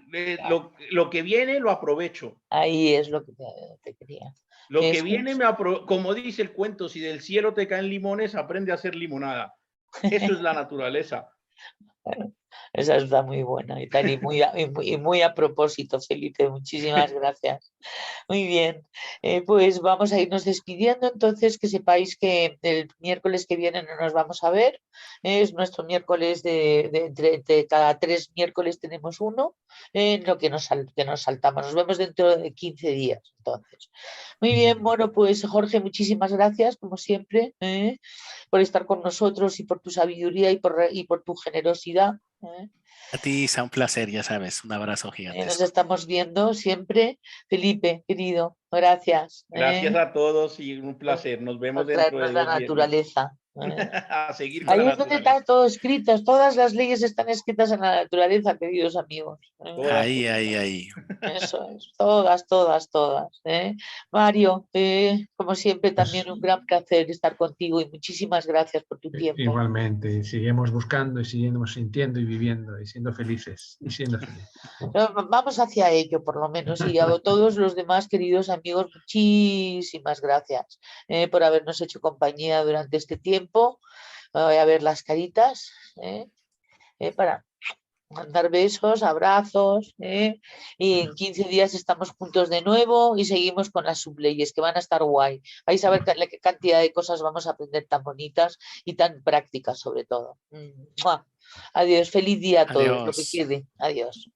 lo que viene lo aprovecho. Ahí es lo que te quería. Lo que viene como dice el cuento, si del cielo te caen limones, aprende a hacer limonada. Eso es la naturaleza. Esa está muy buena y tal, y muy a propósito, Felipe, muchísimas gracias. Muy bien, pues vamos a irnos despidiendo. Entonces, que sepáis que el miércoles que viene no nos vamos a ver. Es nuestro miércoles de cada 3 miércoles tenemos uno, en lo que nos saltamos. Nos vemos dentro de 15 días. Entonces, muy bien, bueno, pues Jorge, muchísimas gracias, como siempre, por estar con nosotros y por tu sabiduría y por tu generosidad. A ti, Isa, un placer, ya sabes, un abrazo gigantesco. Nos estamos viendo siempre. Felipe, querido, gracias. Gracias a todos y un placer. Nos vemos dentro de 2 la naturaleza. A seguir con Ahí la es donde naturaleza. está todo escrito, todas las leyes están escritas en la naturaleza, queridos amigos. Ahí. Eso es, todas. Mario, como siempre, también un gran placer estar contigo y muchísimas gracias por tu tiempo. Igualmente, seguimos buscando y seguimos sintiendo y viviendo y siendo felices. Vamos hacia ello, por lo menos, y a todos los demás queridos amigos, muchísimas gracias por habernos hecho compañía durante este tiempo. Voy a ver las caritas para mandar besos, abrazos, y en 15 días estamos juntos de nuevo y seguimos con las subleyes que van a estar guay. Vais a ver qué cantidad de cosas vamos a aprender tan bonitas y tan prácticas sobre todo. Adiós, feliz día a todos, lo que quede. Adiós.